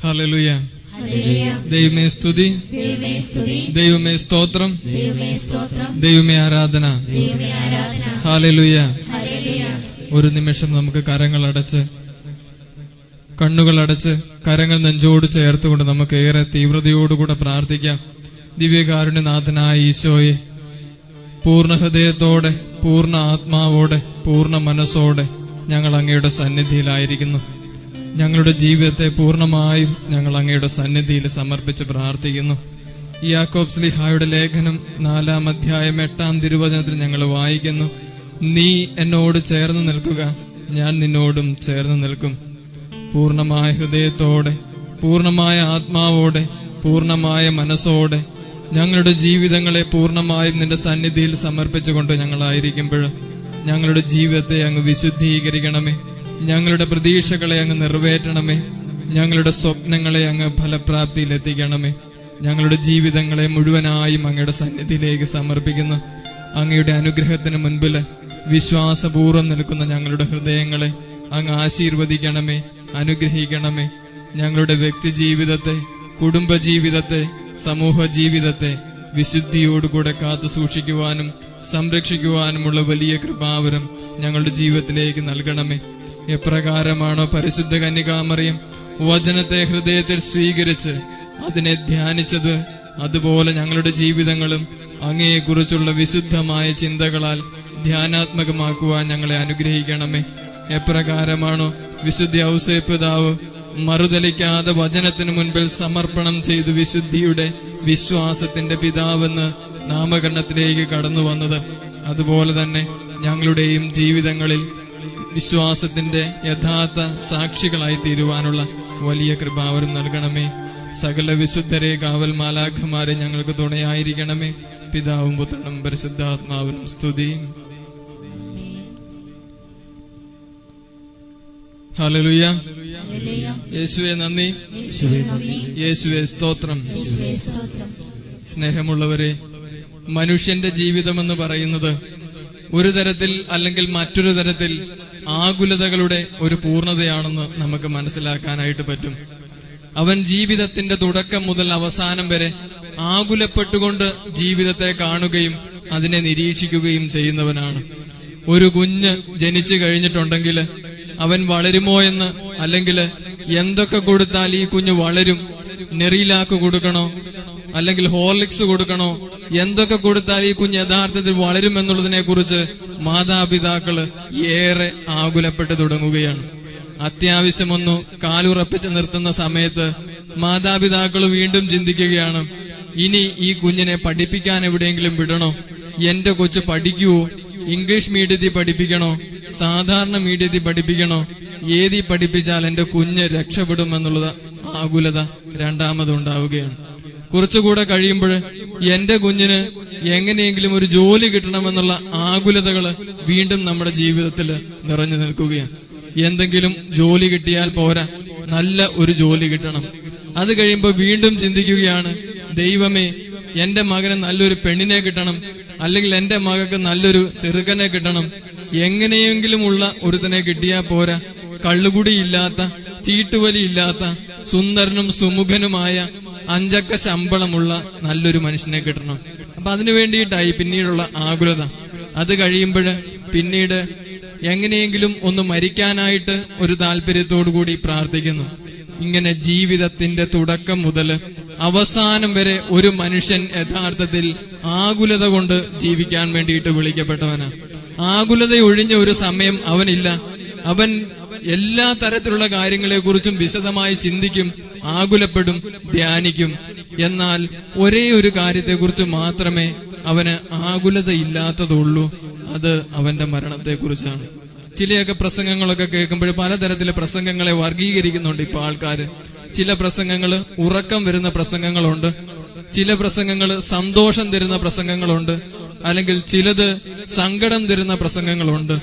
Hallelujah. ദൈവമേ സ്തുതി, ദൈവമേ സ്തോത്രം, ദൈവമേ ആരാധന. ഹല്ലേലൂയ. ഒരു നിമിഷം നമുക്ക് കണ്ണുകളടച്ച് കരങ്ങൾ നെഞ്ചോട് ചേർത്തുകൊണ്ട് നമുക്ക് ഏറെ തീവ്രതയോടുകൂടെ പ്രാർത്ഥിക്കാം. ദിവ്യകാരുണ്യനാഥനായ ഈശോയെ, പൂർണ്ണ ഹൃദയത്തോടെ, പൂർണ്ണ ആത്മാവോടെ, പൂർണ്ണ മനസ്സോടെ ഞങ്ങൾ അങ്ങയുടെ സന്നിധിയിലായിരിക്കുന്നു. ഞങ്ങളുടെ ജീവിതത്തെ പൂർണ്ണമായും ഞങ്ങൾ അങ്ങയുടെ സന്നിധിയിൽ സമർപ്പിച്ച് പ്രാർത്ഥിക്കുന്നു. യാക്കോബ് ശ്ലീഹായുടെ ലേഖനം 4-ാം അധ്യായം 8-ാം തിരുവചനത്തിൽ ഞങ്ങൾ വായിക്കുന്നു, നീ എന്നോട് ചേർന്ന് നിൽക്കുക, ഞാൻ നിന്നോടും ചേർന്ന് നിൽക്കും. പൂർണ്ണമായ ഹൃദയത്തോടെ, പൂർണ്ണമായ ആത്മാവോടെ, പൂർണ്ണമായ മനസ്സോടെ ഞങ്ങളുടെ ജീവിതങ്ങളെ പൂർണ്ണമായും നിന്റെ സന്നിധിയിൽ സമർപ്പിച്ചുകൊണ്ട് ഞങ്ങളായിരിക്കുമ്പോൾ ഞങ്ങളുടെ ജീവിതത്തെ അങ്ങ് വിശുദ്ധീകരിക്കണമേ. ഞങ്ങളുടെ പ്രതീക്ഷകളെ അങ്ങ് നിറവേറ്റണമേ. ഞങ്ങളുടെ സ്വപ്നങ്ങളെ അങ്ങ് ഫലപ്രാപ്തിയിൽ എത്തിക്കണമേ. ഞങ്ങളുടെ ജീവിതങ്ങളെ മുഴുവനായും അങ്ങയുടെ സന്നിധിയിലേക്ക് സമർപ്പിക്കുന്നു. അങ്ങയുടെ അനുഗ്രഹത്തിന് മുൻപിൽ വിശ്വാസപൂർവ്വം നിൽക്കുന്ന ഞങ്ങളുടെ ഹൃദയങ്ങളെ അങ്ങ് ആശീർവദിക്കണമേ, അനുഗ്രഹിക്കണമേ. ഞങ്ങളുടെ വ്യക്തി ജീവിതത്തെ, കുടുംബ ജീവിതത്തെ, സമൂഹ ജീവിതത്തെ വിശുദ്ധിയോടുകൂടെ കാത്തു സൂക്ഷിക്കുവാനും സംരക്ഷിക്കുവാനുമുള്ള വലിയ കൃപാവരം ഞങ്ങളുടെ ജീവിതത്തിലേക്ക് നൽകണമേ. എപ്രകാരമാണോ പരിശുദ്ധ കന്യകാമറിയം വചനത്തെ ഹൃദയത്തിൽ സ്വീകരിച്ച് അതിനെ ധ്യാനിച്ചത്, അതുപോലെ ഞങ്ങളുടെ ജീവിതങ്ങളും അങ്ങയെക്കുറിച്ചുള്ള വിശുദ്ധമായ ചിന്തകളാൽ ധ്യാനാത്മകമാക്കുവാൻ ഞങ്ങളെ അനുഗ്രഹിക്കണമേ. എപ്രകാരമാണോ വിശുദ്ധ ഔസേപ്പ് പിതാവ് മറുതലിക്കാതെ വചനത്തിന് മുൻപിൽ സമർപ്പണം ചെയ്ത് വിശുദ്ധിയുടെ, വിശ്വാസത്തിന്റെ പിതാവെന്ന് നാമകരണത്തിലേക്ക് കടന്നു വന്നത്, അതുപോലെ തന്നെ ഞങ്ങളുടെയും ജീവിതങ്ങളിൽ വിശ്വാസത്തിന്റെ യഥാർത്ഥ സാക്ഷികളായി തീരുവാനുള്ള വലിയ കൃപാവരം നൽകണമേ. സകല വിശുദ്ധരെ കാവൽ മാലാഖമാരെ ഞങ്ങൾക്ക് തുണയായിരിക്കണമേ. പിതാവും പുത്രനും പരിശുദ്ധാത്മാവിനും സ്തുതി. ഹല്ലേലൂയ. യേശുവേ നന്ദി, യേശുവേ സ്തോത്രം. സ്നേഹമുള്ളവരെ, മനുഷ്യന്റെ ജീവിതമെന്ന് പറയുന്നത് ഒരു തരത്തിൽ അല്ലെങ്കിൽ മറ്റൊരു തരത്തിൽ ആകുലതകളുടെ ഒരു പൂർണ്ണതയാണെന്ന് നമുക്ക് മനസ്സിലാക്കാനായിട്ട് പറ്റും. അവൻ ജീവിതത്തിന്റെ തുടക്കം മുതൽ അവസാനം വരെ ആകുലപ്പെട്ടുകൊണ്ട് ജീവിതത്തെ കാണുകയും അതിനെ നിരീക്ഷിക്കുകയും ചെയ്യുന്നവനാണ്. ഒരു കുഞ്ഞ് ജനിച്ചു കഴിഞ്ഞിട്ടുണ്ടെങ്കിൽ അവൻ വളരുമോ എന്ന്, അല്ലെങ്കിൽ എന്തൊക്കെ കൊടുത്താൽ ഈ കുഞ്ഞ് വളരും, നെറിയിലാക്ക് കൊടുക്കണോ അല്ലെങ്കിൽ ഹോർലിക്സ് കൊടുക്കണോ, എന്തൊക്കെ കൊടുത്താൽ ഈ കുഞ്ഞ് യഥാർത്ഥത്തിൽ വളരുമെന്നുള്ളതിനെ കുറിച്ച് മാതാപിതാക്കള് ഏറെ ആകുലപ്പെട്ടു തുടങ്ങുകയാണ്. അത്യാവശ്യമൊന്നു കാലുറപ്പിച്ച് നിർത്തുന്ന സമയത്ത് മാതാപിതാക്കൾ വീണ്ടും ചിന്തിക്കുകയാണ്, ഇനി ഈ കുഞ്ഞിനെ പഠിപ്പിക്കാൻ എവിടെയെങ്കിലും വിടണോ, എന്റെ കൊച്ചു പഠിക്കുവോ, ഇംഗ്ലീഷ് മീഡിയത്തിൽ പഠിപ്പിക്കണോ, സാധാരണ മീഡിയത്തിൽ പഠിപ്പിക്കണോ, ഏതി പഠിപ്പിച്ചാൽ എന്റെ കുഞ്ഞ് രക്ഷപ്പെടുമെന്നുള്ള ആകുലത രണ്ടാമതുണ്ടാവുകയാണ്. കുറച്ചുകൂടെ കഴിയുമ്പോൾ എന്റെ കുഞ്ഞിന് എങ്ങനെയെങ്കിലും ഒരു ജോലി കിട്ടണമെന്നുള്ള ആകുലതകള് വീണ്ടും നമ്മുടെ ജീവിതത്തിൽ നിറഞ്ഞു നിൽക്കുകയാണ്. എന്തെങ്കിലും ജോലി കിട്ടിയാൽ പോരാ, നല്ല ഒരു ജോലി കിട്ടണം. അത് കഴിയുമ്പോൾ വീണ്ടും ചിന്തിക്കുകയാണ്, ദൈവമേ എന്റെ മകന് നല്ലൊരു പെണ്ണിനെ കിട്ടണം, അല്ലെങ്കിൽ എന്റെ മകൾക്ക് നല്ലൊരു ചെറുക്കനെ കിട്ടണം. എങ്ങനെയെങ്കിലും ഉള്ള ഒരുത്തനെ കിട്ടിയാൽ പോരാ, കള്ളുകുടിയില്ലാത്ത, ചീട്ടുവലിയില്ലാത്ത, സുന്ദരനും സുമുഖനുമായ 5 അക്ക ശമ്പളമുള്ള നല്ലൊരു മനുഷ്യനെ കിട്ടണം. അപ്പൊ അതിനു വേണ്ടിയിട്ടായി പിന്നീടുള്ള ആകുലത. അത് കഴിയുമ്പോൾ പിന്നീട് എങ്ങനെയെങ്കിലും ഒന്ന് മരിക്കാനായിട്ട് ഒരു താല്പര്യത്തോടു കൂടി പ്രാർത്ഥിക്കുന്നു. ഇങ്ങനെ ജീവിതത്തിന്റെ തുടക്കം മുതൽ അവസാനം വരെ ഒരു മനുഷ്യൻ യഥാർത്ഥത്തിൽ ആകുലത കൊണ്ട് ജീവിക്കാൻ വേണ്ടിയിട്ട് വിളിക്കപ്പെട്ടവനാണ്. ആകുലത ഒഴിഞ്ഞ ഒരു സമയം അവനില്ല. അവൻ എല്ലാ തരത്തിലുള്ള കാര്യങ്ങളെക്കുറിച്ചും വിശദമായി ചിന്തിക്കും, ആകുലപ്പെടും, ധ്യാനിക്കും. എന്നാൽ ഒരേ ഒരു കാര്യത്തെക്കുറിച്ച് മാത്രമേ അവന് ആകുലത ഇല്ലാത്തതുള്ളൂ, അത് അവന്റെ മരണത്തെക്കുറിച്ചാണ്. ചിലയൊക്കെ പ്രസംഗങ്ങളൊക്കെ കേൾക്കുമ്പോൾ പലതരത്തിലെ പ്രസംഗങ്ങളെ വർഗീകരിക്കുന്നുണ്ട് ഇപ്പൊ ആൾക്കാര്. ചില പ്രസംഗങ്ങള് ഉറക്കം വരുന്ന പ്രസംഗങ്ങളുണ്ട്, ചില പ്രസംഗങ്ങള് സന്തോഷം തരുന്ന പ്രസംഗങ്ങളുണ്ട്, അല്ലെങ്കിൽ ചിലത് സങ്കടം തരുന്ന പ്രസംഗങ്ങളുണ്ട്.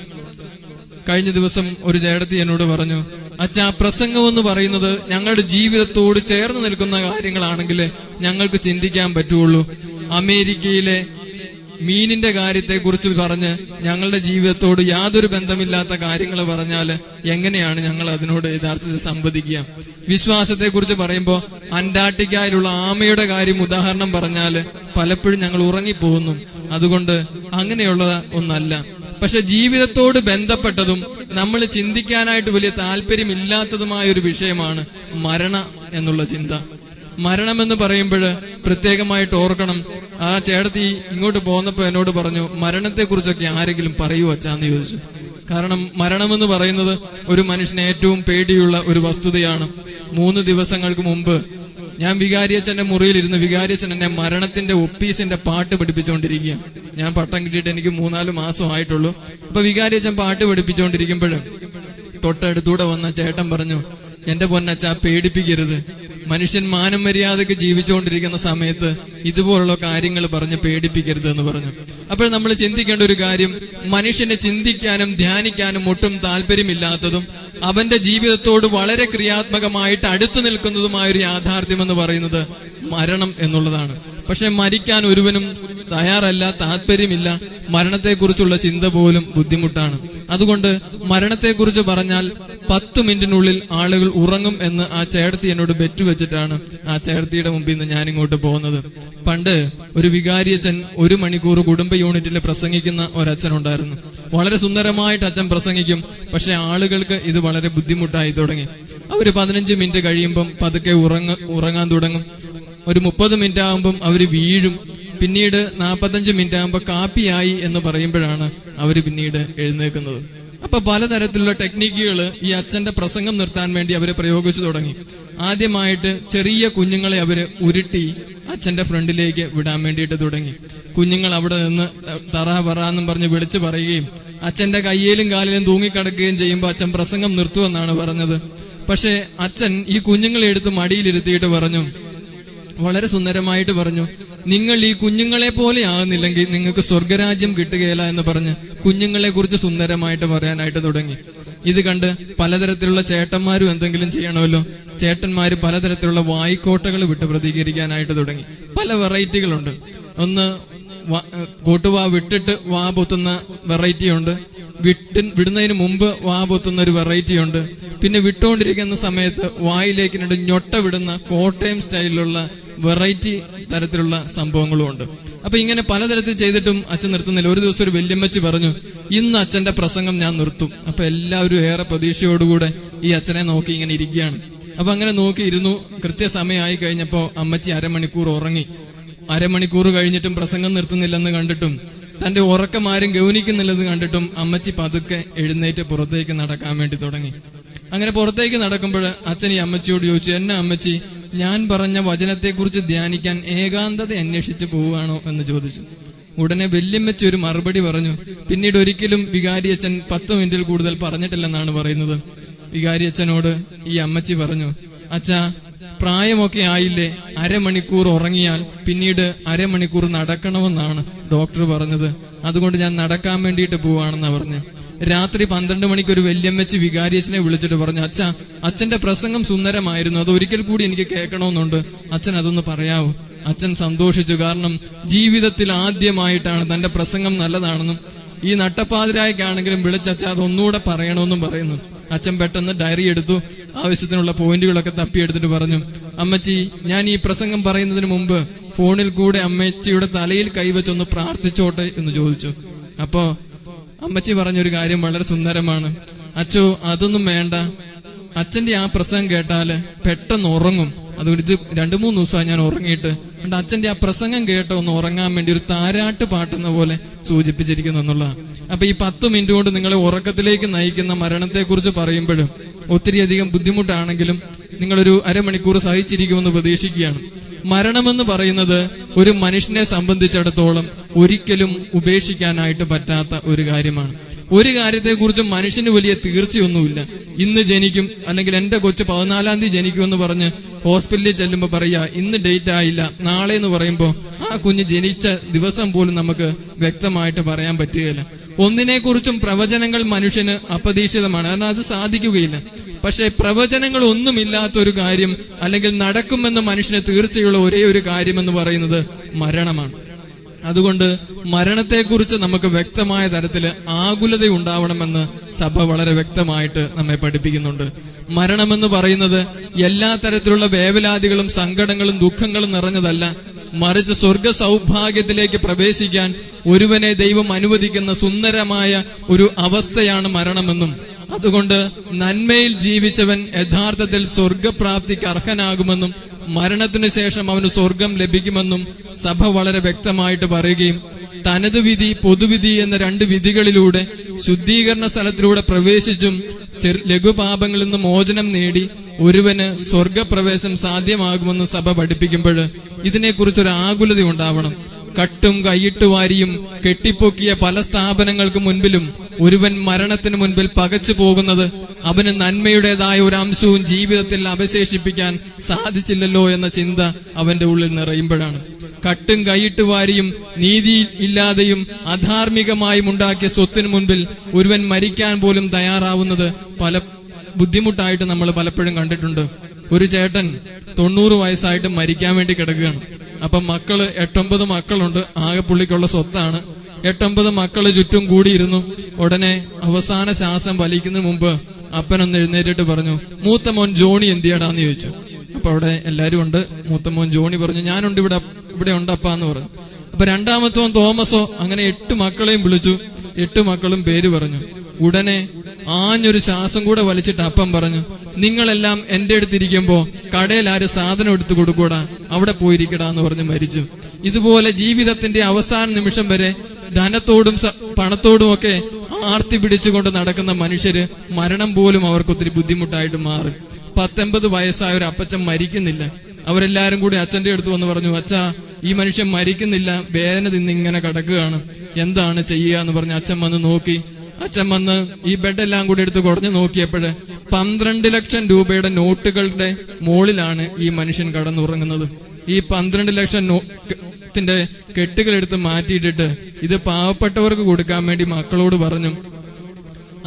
കഴിഞ്ഞ ദിവസം ഒരു ചേട്ടത്തി എന്നോട് പറഞ്ഞു, അച്ഛാ പ്രസംഗം എന്ന് പറയുന്നത് ഞങ്ങളുടെ ജീവിതത്തോട് ചേർന്ന് നിൽക്കുന്ന കാര്യങ്ങളാണെങ്കിൽ ഞങ്ങൾക്ക് ചിന്തിക്കാൻ പറ്റുള്ളൂ. അമേരിക്കയിലെ മീനിന്റെ കാര്യത്തെക്കുറിച്ച് പറഞ്ഞ് ഞങ്ങളുടെ ജീവിതത്തോട് യാതൊരു ബന്ധമില്ലാത്ത കാര്യങ്ങൾ പറഞ്ഞാൽ എങ്ങനെയാണ് ഞങ്ങൾ അതിനോട് യഥാർത്ഥത്തിൽ സംവദിക്കുക? വിശ്വാസത്തെക്കുറിച്ച് പറയുമ്പോൾ അന്റാർട്ടിക്കയിലുള്ള ആമയുടെ കാര്യം ഉദാഹരണം പറഞ്ഞാല് പലപ്പോഴും ഞങ്ങൾ ഉറങ്ങിപ്പോകുന്നു. അതുകൊണ്ട് അങ്ങനെയുള്ള ഒന്നല്ല. പക്ഷെ ജീവിതത്തോട് ബന്ധപ്പെട്ടതും നമ്മൾ ചിന്തിക്കാനായിട്ട് വലിയ താല്പര്യമില്ലാത്തതുമായ ഒരു വിഷയമാണ് മരണം എന്നുള്ള ചിന്ത. മരണം എന്ന് പറയുമ്പോൾ പ്രത്യേകമായിട്ട് ഓർക്കണം. ആ ചേട്ടത്തി ഇങ്ങോട്ട് പോന്നപ്പോ എന്നോട് പറഞ്ഞു, മരണത്തെക്കുറിച്ചൊക്കെ ആരെങ്കിലും പറയൂ അച്ഛാന്ന് ചോദിച്ചു. കാരണം മരണമെന്ന് പറയുന്നത് ഒരു മനുഷ്യന് ഏറ്റവും പേടിയുള്ള ഒരു വസ്തുതയാണ്. 3 ദിവസങ്ങൾക്ക് മുമ്പ് ഞാൻ വികാരിയച്ഛന്റെ മുറിയിലിരുന്ന് വികാരിയച്ഛൻ എന്നെ മരണത്തിന്റെ ഒപ്പീസിന്റെ പാട്ട് പഠിപ്പിച്ചുകൊണ്ടിരിക്കുക. ഞാൻ പട്ടം കിട്ടിയിട്ട് എനിക്ക് 3-4 മാസം ആയിട്ടുള്ളൂ. അപ്പൊ വികാരിയച്ഛൻ പാട്ട് പഠിപ്പിച്ചുകൊണ്ടിരിക്കുമ്പോഴും തൊട്ടടുത്തൂടെ വന്ന ചേട്ടൻ പറഞ്ഞു, എന്റെ പൊന്നച്ഛാ പേടിപ്പിക്കരുത്. മനുഷ്യൻ മാനം മര്യാദക്ക് ജീവിച്ചുകൊണ്ടിരിക്കുന്ന സമയത്ത് ഇതുപോലുള്ള കാര്യങ്ങൾ പറഞ്ഞ് പേടിപ്പിക്കരുത് എന്ന് പറഞ്ഞു. അപ്പോൾ നമ്മൾ ചിന്തിക്കേണ്ട ഒരു കാര്യം, മനുഷ്യന് ചിന്തിക്കാനും ധ്യാനിക്കാനും ഒട്ടും താല്പര്യമില്ലാത്തതും അവന്റെ ജീവിതത്തോട് വളരെ ക്രിയാത്മകമായിട്ട് അടുത്തു നിൽക്കുന്നതുമായ ഒരു യാഥാർത്ഥ്യം എന്ന് പറയുന്നത് മരണം എന്നുള്ളതാണ്. പക്ഷെ മരിക്കാൻ ഒരുവനും തയ്യാറല്ല, താല്പര്യമില്ല. മരണത്തെക്കുറിച്ചുള്ള ചിന്ത പോലും ബുദ്ധിമുട്ടാണ്. അതുകൊണ്ട് മരണത്തെക്കുറിച്ച് പറഞ്ഞാൽ 10 മിനിറ്റിനുള്ളിൽ ആളുകൾ ഉറങ്ങും എന്ന് ആ ചേട്ടത്തി എന്നോട് ബെറ്റ് വെച്ചിട്ടാണ് ആ ചേട്ടത്തിയുടെ മുമ്പിൽ നിന്ന് ഞാനിങ്ങോട്ട് പോകുന്നത്. പണ്ട് ഒരു വികാരിയച്ഛൻ 1 മണിക്കൂർ കുടുംബ യൂണിറ്റിൽ പ്രസംഗിക്കുന്ന ഒരച്ഛനുണ്ടായിരുന്നു. വളരെ സുന്ദരമായിട്ട് അച്ഛൻ പ്രസംഗിക്കും. പക്ഷെ ആളുകൾക്ക് ഇത് വളരെ ബുദ്ധിമുട്ടായി തുടങ്ങി. അവര് 15 മിനിറ്റ് കഴിയുമ്പം പതുക്കെ ഉറങ്ങാൻ തുടങ്ങും. ഒരു 30 മിനിറ്റ് ആകുമ്പം അവര് വീഴും. പിന്നീട് 45 മിനിറ്റ് ആകുമ്പോൾ കാപ്പിയായി എന്ന് പറയുമ്പോഴാണ് അവര് പിന്നീട് എഴുന്നേൽക്കുന്നത്. അപ്പൊ പലതരത്തിലുള്ള ടെക്നിക്കുകൾ ഈ അച്ഛന്റെ പ്രസംഗം നിർത്താൻ വേണ്ടി അവര് പ്രയോഗിച്ചു തുടങ്ങി. ആദ്യമായിട്ട് ചെറിയ കുഞ്ഞുങ്ങളെ അവര് ഉരുട്ടി അച്ഛന്റെ ഫ്രണ്ടിലേക്ക് വിടാൻ വേണ്ടിയിട്ട് തുടങ്ങി. കുഞ്ഞുങ്ങൾ അവിടെ നിന്ന് തറ എന്നും പറഞ്ഞ് വിളിച്ചു പറയുകയും അച്ഛന്റെ കയ്യിലും കാലിലും തൂങ്ങിക്കിടക്കുകയും ചെയ്യുമ്പോൾ അച്ഛൻ പ്രസംഗം നിർത്തുമെന്നാണ് പറഞ്ഞത്. പക്ഷെ അച്ഛൻ ഈ കുഞ്ഞുങ്ങളെ എടുത്ത് മടിയിലിരുത്തിയിട്ട് പറഞ്ഞു, വളരെ സുന്ദരമായിട്ട് പറഞ്ഞു, നിങ്ങൾ ഈ കുഞ്ഞുങ്ങളെ പോലെ ആകുന്നില്ലെങ്കിൽ നിങ്ങൾക്ക് സ്വർഗരാജ്യം കിട്ടുകയില്ല എന്ന് പറഞ്ഞ് കുഞ്ഞുങ്ങളെ കുറിച്ച് സുന്ദരമായിട്ട് പറയാനായിട്ട് തുടങ്ങി. ഇത് കണ്ട് പലതരത്തിലുള്ള ചേട്ടന്മാരും എന്തെങ്കിലും ചെയ്യണമല്ലോ. ചേട്ടന്മാര് പലതരത്തിലുള്ള വായിക്കോട്ടകൾ വിട്ട് പ്രതികരിക്കാനായിട്ട് തുടങ്ങി. പല വെറൈറ്റികളുണ്ട്. ഒന്ന് കോട്ടുവാ വിട്ടിട്ട് വാ പൊത്തുന്ന വെറൈറ്റി ഉണ്ട്. വിടുന്നതിന് മുമ്പ് വാ പൊത്തുന്ന ഒരു വെറൈറ്റി ഉണ്ട്. പിന്നെ വിട്ടുകൊണ്ടിരിക്കുന്ന സമയത്ത് വായിലേക്ക് ഞൊട്ട വിടുന്ന കോട്ടയം സ്റ്റൈലിലുള്ള വെറൈറ്റി തരത്തിലുള്ള സംഭവങ്ങളും ഉണ്ട്. അപ്പൊ ഇങ്ങനെ പലതരത്തിൽ ചെയ്തിട്ടും അച്ഛൻ നിർത്തുന്നില്ല. ഒരു ദിവസം ഒരു വല്യമ്മച്ചി പറഞ്ഞു, ഇന്ന് അച്ഛന്റെ പ്രസംഗം ഞാൻ നിർത്തും. അപ്പൊ എല്ലാവരും ഏറെ പ്രതീക്ഷയോടുകൂടെ ഈ അച്ഛനെ നോക്കി ഇങ്ങനെ ഇരിക്കുകയാണ്. അപ്പൊ അങ്ങനെ നോക്കിയിരുന്നു. കൃത്യസമയമായി കഴിഞ്ഞപ്പോ അമ്മച്ചി 1/2 മണിക്കൂർ ഉറങ്ങി. 1/2 മണിക്കൂർ കഴിഞ്ഞിട്ടും പ്രസംഗം നിർത്തുന്നില്ലെന്ന് കണ്ടിട്ടും തന്റെ ഉറക്കം ആരും ഗൗനിക്കുന്നില്ലെന്ന് കണ്ടിട്ടും അമ്മച്ചി പതുക്കെ എഴുന്നേറ്റ് പുറത്തേക്ക് നടക്കാൻ വേണ്ടി തുടങ്ങി. അങ്ങനെ പുറത്തേക്ക് നടക്കുമ്പോൾ അച്ഛൻ ഈ അമ്മച്ചിയോട് ചോദിച്ചു, എന്നെ അമ്മച്ചി, ഞാൻ പറഞ്ഞ വചനത്തെക്കുറിച്ച് ധ്യാനിക്കാൻ ഏകാന്തത അന്വേഷിച്ച് പോവുകയാണോ എന്ന് ചോദിച്ചു. ഉടനെ വല്യമ്മച്ചി ഒരു മറുപടി പറഞ്ഞു. പിന്നീട് ഒരിക്കലും വികാരിയച്ഛൻ 10 മിനിറ്റിൽ കൂടുതൽ പറഞ്ഞിട്ടില്ലെന്നാണ് പറയുന്നത്. വികാരിയച്ഛനോട് ഈ അമ്മച്ചി പറഞ്ഞു, അച്ഛാ, പ്രായമൊക്കെ ആയില്ലേ, 1/2 മണിക്കൂർ ഉറങ്ങിയാൽ പിന്നീട് 1/2 മണിക്കൂർ നടക്കണമെന്നാണ് ഡോക്ടർ പറഞ്ഞത്. അതുകൊണ്ട് ഞാൻ നടക്കാൻ വേണ്ടിയിട്ട് പോവാണെന്നാ പറഞ്ഞു. രാത്രി 12 മണിക്ക് ഒരു വല്യമ്മച്ചി വികാരിയച്ഛനെ വിളിച്ചിട്ട് പറഞ്ഞു, അച്ഛാ, അച്ഛന്റെ പ്രസംഗം സുന്ദരമായിരുന്നു, അത് ഒരിക്കൽ കൂടി എനിക്ക് കേൾക്കണമെന്നുണ്ട്, അച്ഛൻ അതൊന്ന് പറയാവോ? അച്ഛൻ സന്തോഷിച്ചു. കാരണം ജീവിതത്തിൽ ആദ്യമായിട്ടാണ് തന്റെ പ്രസംഗം നല്ലതാണെന്നും ഈ നട്ടപ്പാതിരായ്ക്കാണെങ്കിലും വിളിച്ചച്ഛ അതൊന്നുകൂടെ പറയണമെന്നും പറയുന്നു. അച്ഛൻ പെട്ടെന്ന് ഡയറി എടുത്തു. ആവശ്യത്തിനുള്ള പോയിന്റുകളൊക്കെ തപ്പിയെടുത്തിട്ട് പറഞ്ഞു, അമ്മച്ചി, ഞാൻ ഈ പ്രസംഗം പറയുന്നതിന് മുമ്പ് ഫോണിൽ കൂടെ അമ്മച്ചിയുടെ തലയിൽ കൈവച്ചൊന്ന് പ്രാർത്ഥിച്ചോട്ടെ എന്ന് ചോദിച്ചു. അപ്പോ അമ്മച്ചി പറഞ്ഞൊരു കാര്യം വളരെ സുന്ദരമാണ്. അച്ഛോ, അതൊന്നും വേണ്ട. അച്ഛന്റെ ആ പ്രസംഗം കേട്ടാല് പെട്ടെന്ന് ഉറങ്ങും. അതുകൊണ്ട് ഇത് 2-3 ദിവസമായി ഞാൻ ഉറങ്ങിയിട്ട്. അതുകൊണ്ട് അച്ഛന്റെ ആ പ്രസംഗം കേട്ടോ ഒന്ന് ഉറങ്ങാൻ വേണ്ടി ഒരു താരാട്ട് പാട്ടുന്ന പോലെ സൂചിപ്പിച്ചിരിക്കുന്നു എന്നുള്ളതാണ്. അപ്പൊ ഈ 10 മിനിറ്റ് കൊണ്ട് നിങ്ങളെ ഉറക്കത്തിലേക്ക് നയിക്കുന്ന മരണത്തെക്കുറിച്ച് പറയുമ്പോഴും ഒത്തിരിയധികം ബുദ്ധിമുട്ടാണെങ്കിലും നിങ്ങളൊരു 1/2 മണിക്കൂർ സഹിച്ചിരിക്കുമെന്ന് പ്രതീക്ഷിക്കുകയാണ്. മരണമെന്ന് പറയുന്നത് ഒരു മനുഷ്യനെ സംബന്ധിച്ചിടത്തോളം ഒരിക്കലും ഉപേക്ഷിക്കാനായിട്ട് പറ്റാത്ത ഒരു കാര്യമാണ്. ഒരു കാര്യത്തെക്കുറിച്ചും മനുഷ്യന് വലിയ തീർച്ചയൊന്നുമില്ല. ഇന്ന് ജനിക്കും, അല്ലെങ്കിൽ എന്റെ കൊച്ചു 14-ാം തീയതി ജനിക്കുമെന്ന് പറഞ്ഞ് ഹോസ്പിറ്റലിൽ ചെല്ലുമ്പോ പറയാ ഇന്ന് ഡേറ്റ് ആയില്ല, നാളെ എന്ന് പറയുമ്പോ ആ കുഞ്ഞ് ജനിച്ച ദിവസം പോലും നമുക്ക് വ്യക്തമായിട്ട് പറയാൻ പറ്റുകയില്ല. ഒന്നിനെക്കുറിച്ചും പ്രവചനങ്ങൾ മനുഷ്യന് അപ്രതീക്ഷിതമാണ്, കാരണം അത് സാധിക്കുകയില്ല. പക്ഷെ പ്രവചനങ്ങൾ ഒന്നുമില്ലാത്ത ഒരു കാര്യം, അല്ലെങ്കിൽ നടക്കുമെന്ന് മനുഷ്യന് തീർച്ചയുള്ള ഒരേ ഒരു കാര്യം എന്ന് പറയുന്നത് മരണമാണ്. അതുകൊണ്ട് മരണത്തെക്കുറിച്ച് നമുക്ക് വ്യക്തമായ തരത്തിൽ ആകുലത ഉണ്ടാവണമെന്ന് സഭ വളരെ വ്യക്തമായിട്ട് നമ്മെ പഠിപ്പിക്കുന്നുണ്ട്. മരണമെന്ന് പറയുന്നത് എല്ലാ തരത്തിലുള്ള വേവലാതികളും സങ്കടങ്ങളും ദുഃഖങ്ങളും നിറഞ്ഞതല്ല, മറിച്ച് സ്വർഗ സൗഭാഗ്യത്തിലേക്ക് പ്രവേശിക്കാൻ ഒരുവനെ ദൈവം അനുവദിക്കുന്ന സുന്ദരമായ ഒരു അവസ്ഥയാണ് മരണമെന്നും, അതുകൊണ്ട് നന്മയിൽ ജീവിച്ചവൻ യഥാർത്ഥത്തിൽ സ്വർഗപ്രാപ്തിക്ക് അർഹനാകുമെന്നും മരണത്തിനു ശേഷം അവന് സ്വർഗം ലഭിക്കുമെന്നും സഭ വളരെ വ്യക്തമായിട്ട് പറയുകയും തനത് വിധി പൊതുവിധി എന്ന രണ്ട് വിധികളിലൂടെ ശുദ്ധീകരണ സ്ഥലത്തിലൂടെ പ്രവേശിച്ചും ലഘുപാപങ്ങളിൽ നിന്ന് മോചനം നേടി ഒരുവന് സ്വർഗപ്രവേശം സാധ്യമാകുമെന്ന് സഭ പഠിപ്പിക്കുമ്പോൾ ഇതിനെക്കുറിച്ചൊരു ആകുലത ഉണ്ടാവണം. കട്ടും കൈയിട്ടുവാരിയും കെട്ടിപ്പൊക്കിയ പല സ്ഥാപനങ്ങൾക്ക് മുൻപിലും ഒരുവൻ മരണത്തിന് മുൻപിൽ പകച്ചു പോകുന്നത് അവന് നന്മയുടേതായ ഒരു അംശവും ജീവിതത്തിൽ അവശേഷിപ്പിക്കാൻ സാധിച്ചില്ലല്ലോ എന്ന ചിന്ത അവന്റെ ഉള്ളിൽ നിറയുമ്പോഴാണ്. കട്ടും കൈയിട്ടുവാരിയും നീതി ഇല്ലാതെയും അധാർമികമായും ഉണ്ടാക്കിയ സ്വത്തിനു മുൻപിൽ ഒരുവൻ മരിക്കാൻ പോലും തയ്യാറാവുന്നത് പല ബുദ്ധിമുട്ടായിട്ട് നമ്മൾ പലപ്പോഴും കണ്ടിട്ടുണ്ട്. ഒരു ചേട്ടൻ 90 വയസ്സായിട്ട് മരിക്കാൻ വേണ്ടി കിടക്കുകയാണ്. അപ്പം മക്കള് 8-9 മക്കളുണ്ട്, ആകെ പുള്ളിക്കുള്ള സ്വത്താണ്. 8-9 മക്കള് ചുറ്റും കൂടിയിരുന്നു. ഉടനെ അവസാന ശ്വാസം വലിക്കുന്നതിന് മുമ്പ് അപ്പനൊന്ന് എഴുന്നേറ്റിട്ട് പറഞ്ഞു, മൂത്ത മോൻ ജോണി എന്തിയാടാന്ന് ചോദിച്ചു. അപ്പൊ അവിടെ എല്ലാരും ഉണ്ട്. മൂത്ത മോൻ ജോണി പറഞ്ഞു, ഞാനുണ്ട് ഇവിടെ ഉണ്ടപ്പാന്ന് പറഞ്ഞു. അപ്പൊ രണ്ടാമത്തോൻ തോമസോ, അങ്ങനെ 8 മക്കളെയും വിളിച്ചു. 8 മക്കളും പേര് പറഞ്ഞു. ഉടനെ ആഞ്ഞൊരു ശ്വാസം കൂടെ വലിച്ചിട്ട് അപ്പം പറഞ്ഞു, നിങ്ങളെല്ലാം എന്റെ അടുത്തിരിക്കുമ്പോ കടയിൽ ആര് സാധനം എടുത്തു കൊടുക്കൂടാ, അവിടെ പോയിരിക്കടാന്ന് പറഞ്ഞ് മരിച്ചു. ഇതുപോലെ ജീവിതത്തിന്റെ അവസാന നിമിഷം വരെ ധനത്തോടും പണത്തോടും ഒക്കെ ആർത്തി പിടിച്ചുകൊണ്ട് നടക്കുന്ന മനുഷ്യര് മരണം പോലും അവർക്ക് ഒത്തിരി ബുദ്ധിമുട്ടായിട്ട് മാറും. 19 വയസ്സായ ഒരു അപ്പച്ചൻ മരിക്കുന്നില്ല. അവരെല്ലാരും കൂടി അച്ഛന്റെ അടുത്ത് വന്ന് പറഞ്ഞു, അച്ഛാ ഈ മനുഷ്യൻ മരിക്കുന്നില്ല, വേദന തിന്നിങ്ങനെ കിടക്കുകയാണ്, എന്താണ് ചെയ്യുക എന്ന് പറഞ്ഞ് അച്ഛൻ വന്ന് നോക്കി. അച്ഛൻ വന്ന് ഈ ബെഡെല്ലാം കൂടി എടുത്ത് കുടഞ്ഞു നോക്കിയപ്പോഴ് 12 ലക്ഷം രൂപയുടെ നോട്ടുകളുടെ മുകളിലാണ് ഈ മനുഷ്യൻ കടന്നുറങ്ങുന്നത്. ഈ 12 ലക്ഷം ത്തിന്റെ കെട്ടുകൾ എടുത്ത് മാറ്റിയിട്ടിട്ട് ഇത് പാവപ്പെട്ടവർക്ക് കൊടുക്കാൻ വേണ്ടി മക്കളോട് പറഞ്ഞു.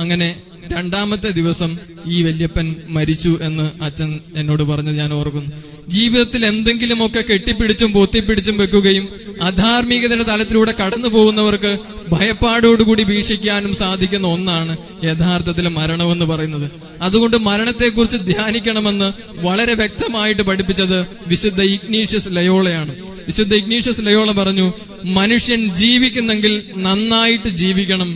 അങ്ങനെ 2-ാമത്തെ ദിവസം ഈ വല്യപ്പൻ മരിച്ചു എന്ന് അച്ഛൻ എന്നോട് പറഞ്ഞത് ഞാൻ ഓർക്കുന്നു. ജീവിതത്തിൽ എന്തെങ്കിലുമൊക്കെ കെട്ടിപ്പിടിച്ചും പൊത്തിപ്പിടിച്ചും വെക്കുകയും അധാർമികതയുടെ തലത്തിലൂടെ കടന്നു പോകുന്നവർക്ക് ഭയപ്പാടോടുകൂടി വീക്ഷിക്കാനും സാധിക്കുന്ന ഒന്നാണ് യഥാർത്ഥത്തിൽ മരണമെന്ന് പറയുന്നത്. അതുകൊണ്ട് മരണത്തെക്കുറിച്ച് ധ്യാനിക്കണമെന്ന് വളരെ വ്യക്തമായിട്ട് പഠിപ്പിച്ചത് വിശുദ്ധ ഇഗ്നീഷ്യസ് ലയോളയാണ്. വിശുദ്ധ ഇഗ്നീഷ്യസ് ലയോള പറഞ്ഞു, മനുഷ്യൻ ജീവിക്കുന്നെങ്കിൽ നന്നായിട്ട് ജീവിക്കണം.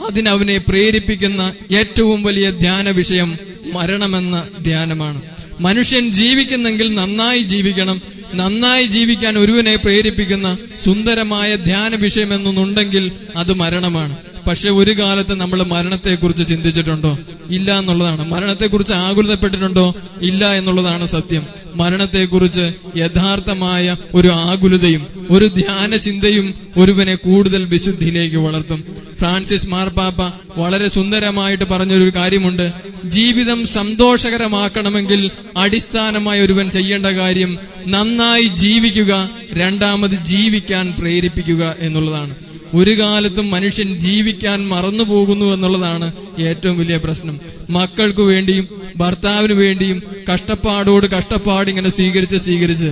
അതിനവനെ പ്രേരിപ്പിക്കുന്ന ഏറ്റവും വലിയ ധ്യാന വിഷയം മരണമെന്ന ധ്യാനമാണ്. മനുഷ്യൻ ജീവിക്കുന്നെങ്കിൽ നന്നായി ജീവിക്കണം. നന്നായി ജീവിക്കാൻ ഒരുവനെ പ്രേരിപ്പിക്കുന്ന സുന്ദരമായ ധ്യാന വിഷയമെന്നുണ്ടെങ്കിൽ അത് മരണമാണ്. പക്ഷെ ഒരു കാലത്ത് നമ്മൾ മരണത്തെക്കുറിച്ച് ചിന്തിച്ചിട്ടുണ്ടോ? ഇല്ല എന്നുള്ളതാണ്. മരണത്തെക്കുറിച്ച് ആകുലതപ്പെട്ടിട്ടുണ്ടോ? ഇല്ല എന്നുള്ളതാണ് സത്യം. മരണത്തെക്കുറിച്ച് യഥാർത്ഥമായ ഒരു ആകുലതയും ഒരു ധ്യാന ചിന്തയും ഒരുവനെ കൂടുതൽ വിശുദ്ധിയിലേക്ക് വളർത്തും. ഫ്രാൻസിസ് മാർപ്പാപ്പ വളരെ സുന്ദരമായിട്ട് പറഞ്ഞൊരു കാര്യമുണ്ട്. ജീവിതം സന്തോഷകരമാക്കണമെങ്കിൽ അടിസ്ഥാനമായി ഒരുവൻ ചെയ്യേണ്ട കാര്യം നന്നായി ജീവിക്കുക, രണ്ടാമത് ജീവിക്കാൻ പ്രേരിപ്പിക്കുക എന്നുള്ളതാണ്. ഒരു കാലത്തും മനുഷ്യൻ ജീവിക്കാൻ മറന്നു പോകുന്നു എന്നുള്ളതാണ് ഏറ്റവും വലിയ പ്രശ്നം. മക്കൾക്ക് വേണ്ടിയും ഭർത്താവിന് വേണ്ടിയും കഷ്ടപ്പാട് ഇങ്ങനെ സ്വീകരിച്ച്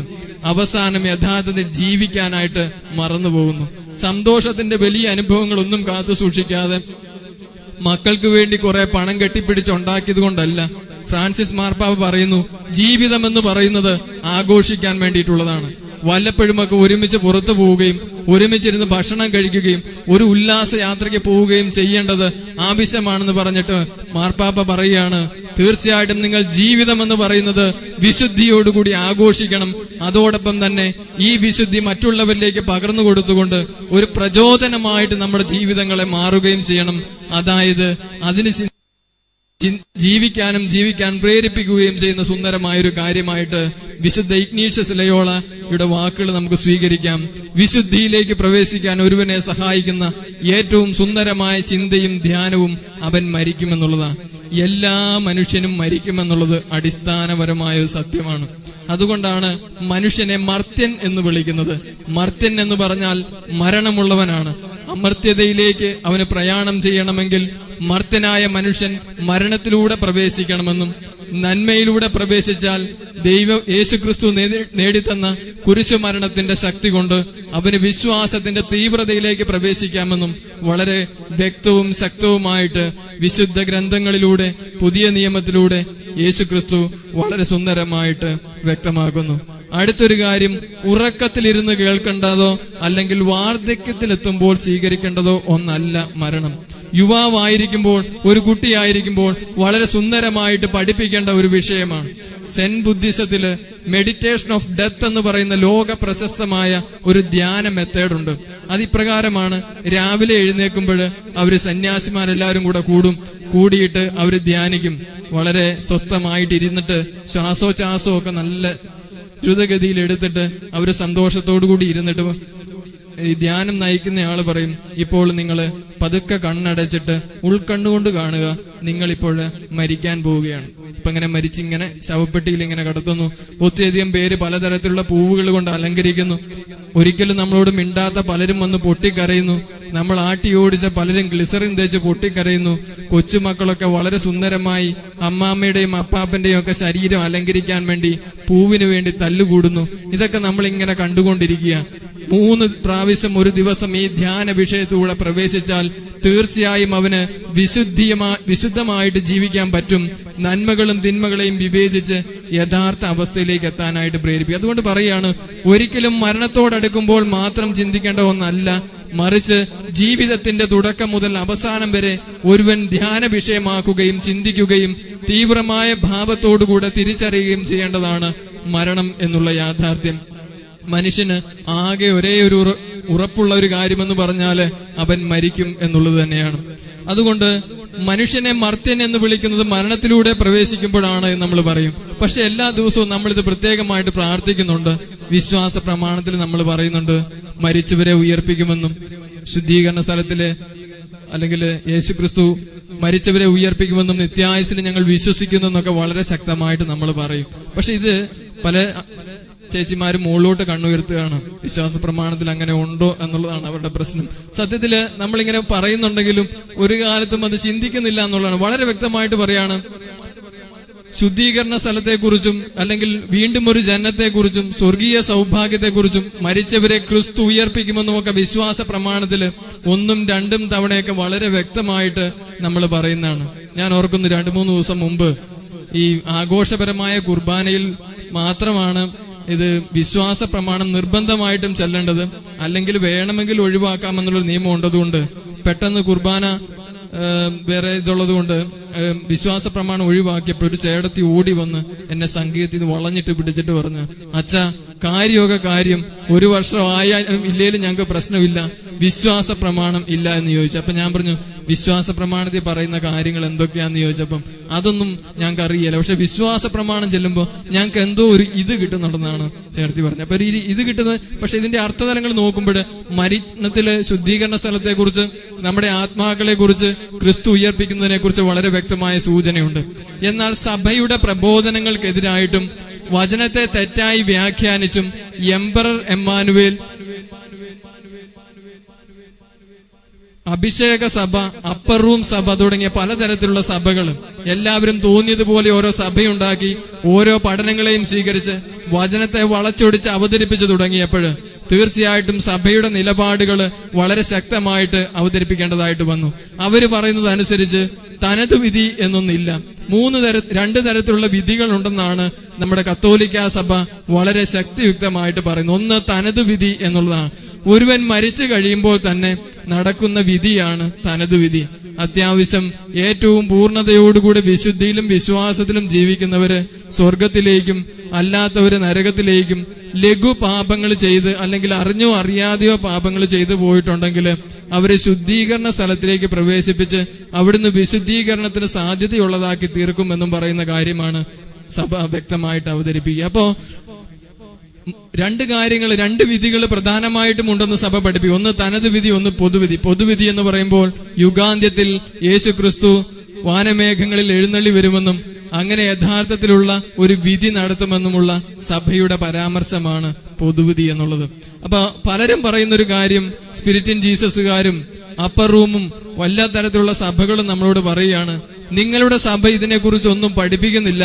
അവസാനം യഥാർത്ഥത്തിൽ ജീവിക്കാനായിട്ട് മറന്നു പോകുന്നു. സന്തോഷത്തിന്റെ വലിയ അനുഭവങ്ങളൊന്നും കാത്തു സൂക്ഷിക്കാതെ മക്കൾക്ക് വേണ്ടി കുറെ പണം കെട്ടിപ്പിടിച്ചുണ്ടാക്കിയത് കൊണ്ടല്ല. ഫ്രാൻസിസ് മാർപ്പാപ്പ പറയുന്നു, ജീവിതം എന്ന് പറയുന്നത് ആഘോഷിക്കാൻ വേണ്ടിയിട്ടുള്ളതാണ്. വല്ലപ്പോഴുമൊക്കെ ഒരുമിച്ച് പുറത്തു പോവുകയും ഒരുമിച്ചിരുന്ന് ഭക്ഷണം കഴിക്കുകയും ഒരു ഉല്ലാസ യാത്രയ്ക്ക് പോവുകയും ചെയ്യേണ്ടത് ആവശ്യമാണെന്ന് പറഞ്ഞിട്ട് മാർപ്പാപ്പ പറയുകയാണ്, തീർച്ചയായിട്ടും നിങ്ങൾ ജീവിതം എന്ന് പറയുന്നത് വിശുദ്ധിയോടുകൂടി ആഘോഷിക്കണം. അതോടൊപ്പം തന്നെ ഈ വിശുദ്ധി മറ്റുള്ളവരിലേക്ക് പകർന്നു കൊടുത്തുകൊണ്ട് ഒരു പ്രചോദനമായിട്ട് നമ്മുടെ ജീവിതങ്ങളെ മാറുകയും ചെയ്യണം. അതായത് അതിന് ജീവിക്കാൻ പ്രേരിപ്പിക്കുകയും ചെയ്യുന്ന സുന്ദരമായൊരു കാര്യമായിട്ട് വിശുദ്ധ ഇഗ്നീഷ്യസ് ലയോളയുടെ വാക്കുകൾ നമുക്ക് സ്വീകരിക്കാം. വിശുദ്ധിയിലേക്ക് പ്രവേശിക്കാൻ ഒരുവനെ സഹായിക്കുന്ന ഏറ്റവും സുന്ദരമായ ചിന്തയും ധ്യാനവും അവൻ മരിക്കുമെന്നുള്ളതാണ്. എല്ലാ മനുഷ്യനും മരിക്കുമെന്നുള്ളത് അടിസ്ഥാനപരമായ ഒരു സത്യമാണ്. അതുകൊണ്ടാണ് മനുഷ്യനെ മർത്യൻ എന്ന് വിളിക്കുന്നത്. മർത്യൻ എന്ന് പറഞ്ഞാൽ മരണമുള്ളവനാണ്. അമർത്യതയിലേക്ക് അവന് പ്രയാണം ചെയ്യണമെങ്കിൽ മർത്യനായ മനുഷ്യൻ മരണത്തിലൂടെ പ്രവേശിക്കണമെന്നും നന്മയിലൂടെ പ്രവേശിച്ചാൽ യേശുക്രിസ്തു നേടിത്തന്ന കുരിശുമരണത്തിന്റെ ശക്തി കൊണ്ട് അവന് വിശ്വാസത്തിന്റെ തീവ്രതയിലേക്ക് പ്രവേശിക്കാമെന്നും വളരെ വ്യക്തവും ശക്തവുമായിട്ട് വിശുദ്ധ ഗ്രന്ഥങ്ങളിലൂടെ പുതിയ നിയമത്തിലൂടെ യേശുക്രിസ്തു വളരെ സുന്ദരമായിട്ട് വ്യക്തമാക്കുന്നു. അടുത്തൊരു കാര്യം, ഉറക്കത്തിലിരുന്ന് കേൾക്കേണ്ടതോ അല്ലെങ്കിൽ വാർദ്ധക്യത്തിലെത്തുമ്പോൾ സ്വീകരിക്കേണ്ടതോ ഒന്നല്ല മരണം. യുവാവായിരിക്കുമ്പോൾ, ഒരു കുട്ടിയായിരിക്കുമ്പോൾ വളരെ സുന്ദരമായിട്ട് പഠിപ്പിക്കേണ്ട ഒരു വിഷയമാണ്. സെൻ ബുദ്ധിസത്തില് മെഡിറ്റേഷൻ ഓഫ് ഡെത്ത് എന്ന് പറയുന്ന ലോക പ്രശസ്തമായ ഒരു ധ്യാന മെത്തേഡുണ്ട്. അതിപ്രകാരമാണ് രാവിലെ എഴുന്നേൽക്കുമ്പോൾ അവര് സന്യാസിമാരെല്ലാരും കൂടിയിട്ട് അവര് ധ്യാനിക്കും. വളരെ സ്വസ്ഥമായിട്ട് ഇരുന്നിട്ട് ശ്വാസോച്ഛ്വാസവും ഒക്കെ നല്ല ദ്രുതഗതിയിൽ എടുത്തിട്ട് അവര് സന്തോഷത്തോടു കൂടി ഇരുന്നിട്ട് ഈ ധ്യാനം നയിക്കുന്നയാള് പറയും, ഇപ്പോൾ നിങ്ങൾ പതുക്കെ കണ്ണടച്ചിട്ട് ഉൾക്കണ്ണുകൊണ്ട് കാണുക, നിങ്ങളിപ്പോൾ മരിക്കാൻ പോവുകയാണ്. ഇപ്പൊ ഇങ്ങനെ മരിച്ചിങ്ങനെ ശവപ്പെട്ടിയിൽ ഇങ്ങനെ കടത്തുന്നു. ഒത്തിരിയധികം പേര് പലതരത്തിലുള്ള പൂവുകൾ കൊണ്ട് അലങ്കരിക്കുന്നു. ഒരിക്കലും നമ്മളോട് മിണ്ടാത്ത പലരും വന്ന് പൊട്ടിക്കരയുന്നു. നമ്മൾ ആട്ടി ഓടിച്ച പലരും ഗ്ലിസറിൻ തേച്ച് പൊട്ടിക്കരയുന്നു. കൊച്ചുമക്കളൊക്കെ വളരെ സുന്ദരമായി അമ്മാമ്മയുടെയും അപ്പാപ്പന്റെയും ഒക്കെ ശരീരം അലങ്കരിക്കാൻ വേണ്ടി പൂവിന് വേണ്ടി തല്ലുകൂടുന്നു. ഇതൊക്കെ നമ്മളിങ്ങനെ കണ്ടുകൊണ്ടിരിക്കുക. 3 പ്രാവശ്യം ഒരു ദിവസം ഈ ധ്യാന വിഷയത്തിലൂടെ പ്രവേശിച്ചാൽ തീർച്ചയായും അവന് വിശുദ്ധമായിട്ട് ജീവിക്കാൻ പറ്റും. നന്മകളും തിന്മകളെയും വിവേചിച്ച് യഥാർത്ഥ അവസ്ഥയിലേക്ക് എത്താനായിട്ട് പ്രേരിപ്പിക്കും. അതുകൊണ്ട് പറയാണ്, ഒരിക്കലും മരണത്തോടടുക്കുമ്പോൾ മാത്രം ചിന്തിക്കേണ്ട ഒന്നല്ല, മറിച്ച് ജീവിതത്തിന്റെ തുടക്കം മുതൽ അവസാനം വരെ ഒരുവൻ ധ്യാന വിഷയമാക്കുകയും ചിന്തിക്കുകയും തീവ്രമായ ഭാവത്തോടുകൂടെ തിരിച്ചറിയുകയും ചെയ്യേണ്ടതാണ് മരണം എന്നുള്ള യാഥാർത്ഥ്യം. മനുഷ്യന് ആകെ ഒരേ ഒരു ഉറപ്പുള്ള ഒരു കാര്യമെന്ന് പറഞ്ഞാല് അവൻ മരിക്കും എന്നുള്ളത് തന്നെയാണ്. അതുകൊണ്ട് മനുഷ്യനെ മർത്യൻ എന്ന് വിളിക്കുന്നത് മരണത്തിലൂടെ പ്രവേശിക്കുമ്പോഴാണ് എന്ന് നമ്മൾ പറയും. പക്ഷെ എല്ലാ ദിവസവും നമ്മളിത് പ്രത്യേകമായിട്ട് പ്രാർത്ഥിക്കുന്നുണ്ട്. വിശ്വാസ പ്രമാണത്തിൽ നമ്മൾ പറയുന്നുണ്ട്, മരിച്ചവരെ ഉയർപ്പിക്കുമെന്നും ശുദ്ധീകരണ സ്ഥലത്തില് അല്ലെങ്കിൽ യേശുക്രിസ്തു മരിച്ചവരെ ഉയർപ്പിക്കുമെന്നും നിത്യായുസ്സിൽ ഞങ്ങൾ വിശ്വസിക്കുന്നു എന്നൊക്കെ വളരെ ശക്തമായിട്ട് നമ്മൾ പറയും. പക്ഷെ ഇത് പല ചേച്ചിമാര് മുകളിലോട്ട് കണ്ണുയർത്തുകയാണ്. വിശ്വാസ പ്രമാണത്തിൽ അങ്ങനെ ഉണ്ടോ എന്നുള്ളതാണ് അവരുടെ പ്രശ്നം. സത്യത്തില് നമ്മളിങ്ങനെ പറയുന്നുണ്ടെങ്കിലും ഒരു കാലത്തും അത് ചിന്തിക്കുന്നില്ല എന്നുള്ളതാണ്. വളരെ വ്യക്തമായിട്ട് പറയാണ്, ശുദ്ധീകരണ സ്ഥലത്തെക്കുറിച്ചും അല്ലെങ്കിൽ വീണ്ടും ഒരു ജനനത്തെക്കുറിച്ചും സ്വർഗീയ സൗഭാഗ്യത്തെക്കുറിച്ചും മരിച്ചവരെ ക്രിസ്തു ഉയർപ്പിക്കുമെന്നും ഒക്കെ വിശ്വാസ പ്രമാണത്തില് 1, 2 തവണയൊക്കെ വളരെ വ്യക്തമായിട്ട് നമ്മൾ പറയുന്നതാണ്. ഞാൻ ഓർക്കുന്നു, 2-3 ദിവസം മുമ്പ് ഈ ആഘോഷപരമായ കുർബാനയിൽ മാത്രമാണ് ഇത് വിശ്വാസ പ്രമാണം നിർബന്ധമായിട്ടും ചെല്ലേണ്ടത്, അല്ലെങ്കിൽ വേണമെങ്കിൽ ഒഴിവാക്കാമെന്നുള്ളൊരു നിയമം ഉണ്ടതുകൊണ്ട് പെട്ടെന്ന് കുർബാന വേറെ ഇതുള്ളത് കൊണ്ട് വിശ്വാസ പ്രമാണം ഒഴിവാക്കിയപ്പോൾ ഒരു ചേടത്തി ഓടി വന്ന് എന്നെ സംഗീതത്തിൽ വളഞ്ഞിട്ട് പിടിച്ചിട്ട് പറഞ്ഞു, അച്ഛാ കാര്യമൊക്കെ കാര്യം, 1 വർഷം ആയാലും ഇല്ലേലും ഞങ്ങൾക്ക് പ്രശ്നമില്ല, വിശ്വാസ പ്രമാണം ഇല്ല എന്ന് ചോദിച്ചു. അപ്പൊ ഞാൻ പറഞ്ഞു, വിശ്വാസ പ്രമാണത്തിൽ പറയുന്ന കാര്യങ്ങൾ എന്തൊക്കെയാന്ന് ചോദിച്ചപ്പം അതൊന്നും ഞങ്ങൾക്ക് അറിയില്ല, പക്ഷെ വിശ്വാസ പ്രമാണം ചെല്ലുമ്പോൾ ഞങ്ങൾക്ക് എന്തോ ഒരു ഇത് കിട്ടുന്നുണ്ടെന്നാണ് ചേർത്തി പറഞ്ഞത്. അപ്പൊ ഇത് കിട്ടുന്നത്, പക്ഷെ ഇതിന്റെ അർത്ഥതലങ്ങൾ നോക്കുമ്പോൾ മരണത്തില് ശുദ്ധീകരണ സ്ഥലത്തെ കുറിച്ച്, നമ്മുടെ ആത്മാക്കളെ കുറിച്ച്, ക്രിസ്തു ഉയർപ്പിക്കുന്നതിനെ കുറിച്ച് വളരെ വ്യക്തമായ സൂചനയുണ്ട്. എന്നാൽ സഭയുടെ പ്രബോധനങ്ങൾക്കെതിരായിട്ടും വചനത്തെ തെറ്റായി വ്യാഖ്യാനിച്ചും എംപറർ എമ്മാനുവേൽ, അഭിഷേക സഭ, അപ്പർ റൂം സഭ തുടങ്ങിയ പലതരത്തിലുള്ള സഭകൾ എല്ലാവരും തോന്നിയതുപോലെ ഓരോ സഭയുണ്ടാക്കി ഓരോ പഠനങ്ങളെയും സ്വീകരിച്ച് വചനത്തെ വളച്ചൊടിച്ച് അവതരിപ്പിച്ചു തുടങ്ങിയപ്പോൾ തീർച്ചയായിട്ടും സഭയുടെ നിലപാടുകൾ വളരെ ശക്തമായിട്ട് അവതരിപ്പിക്കേണ്ടതായിട്ട് വന്നു. അവര് പറയുന്നത് അനുസരിച്ച് തനത് വിധി എന്നൊന്നില്ല, 2 തരത്തിലുള്ള വിധികൾ ഉണ്ടെന്നാണ് നമ്മുടെ കത്തോലിക്ക സഭ വളരെ ശക്തിയുക്തമായിട്ട് പറയുന്നത്. ഒന്ന് തനത് വിധി എന്നുള്ളതാണ്. ഒരുവൻ മരിച്ചു കഴിയുമ്പോൾ തന്നെ നടക്കുന്ന വിധിയാണ് തനത് വിധി. അത്യാവശ്യം ഏറ്റവും പൂർണ്ണതയോടുകൂടി വിശുദ്ധിയിലും വിശ്വാസത്തിലും ജീവിക്കുന്നവര് സ്വർഗത്തിലേക്കും അല്ലാത്തവര് നരകത്തിലേക്കും, ലഘു പാപങ്ങൾ ചെയ്ത് അല്ലെങ്കിൽ അറിഞ്ഞോ അറിയാതെയോ പാപങ്ങൾ ചെയ്തു പോയിട്ടുണ്ടെങ്കിൽ അവരെ ശുദ്ധീകരണ സ്ഥലത്തിലേക്ക് പ്രവേശിപ്പിച്ച് അവിടുന്ന് വിശുദ്ധീകരണത്തിന് സാധ്യതയുള്ളതാക്കി തീർക്കുമെന്നും പറയുന്ന കാര്യമാണ് സഭ വ്യക്തമായിട്ട് അവതരിപ്പിക്കുക. അപ്പോ 2 കാര്യങ്ങൾ, 2 വിധികൾ പ്രധാനമായിട്ടും ഉണ്ടെന്ന് സഭ പഠിപ്പിക്കും. ഒന്ന് തനത് വിധി, ഒന്ന് പൊതുവിധി. പൊതുവിധി എന്ന് പറയുമ്പോൾ യുഗാന്ത്യത്തിൽ യേശു ക്രിസ്തു വാനമേഘങ്ങളിൽ എഴുന്നള്ളി വരുമെന്നും അങ്ങനെ യഥാർത്ഥത്തിലുള്ള ഒരു വിധി നടത്തുമെന്നുമുള്ള സഭയുടെ പരാമർശമാണ് പൊതുവിധി എന്നുള്ളത്. അപ്പൊ പലരും പറയുന്നൊരു കാര്യം, സ്പിരിറ്റ് ഇൻ ജീസസുകാരും അപ്പർ റൂമും എല്ലാ തരത്തിലുള്ള സഭകളും നമ്മളോട് പറയുകയാണ്, നിങ്ങളുടെ സഭ ഇതിനെക്കുറിച്ച് ഒന്നും പഠിപ്പിക്കുന്നില്ല.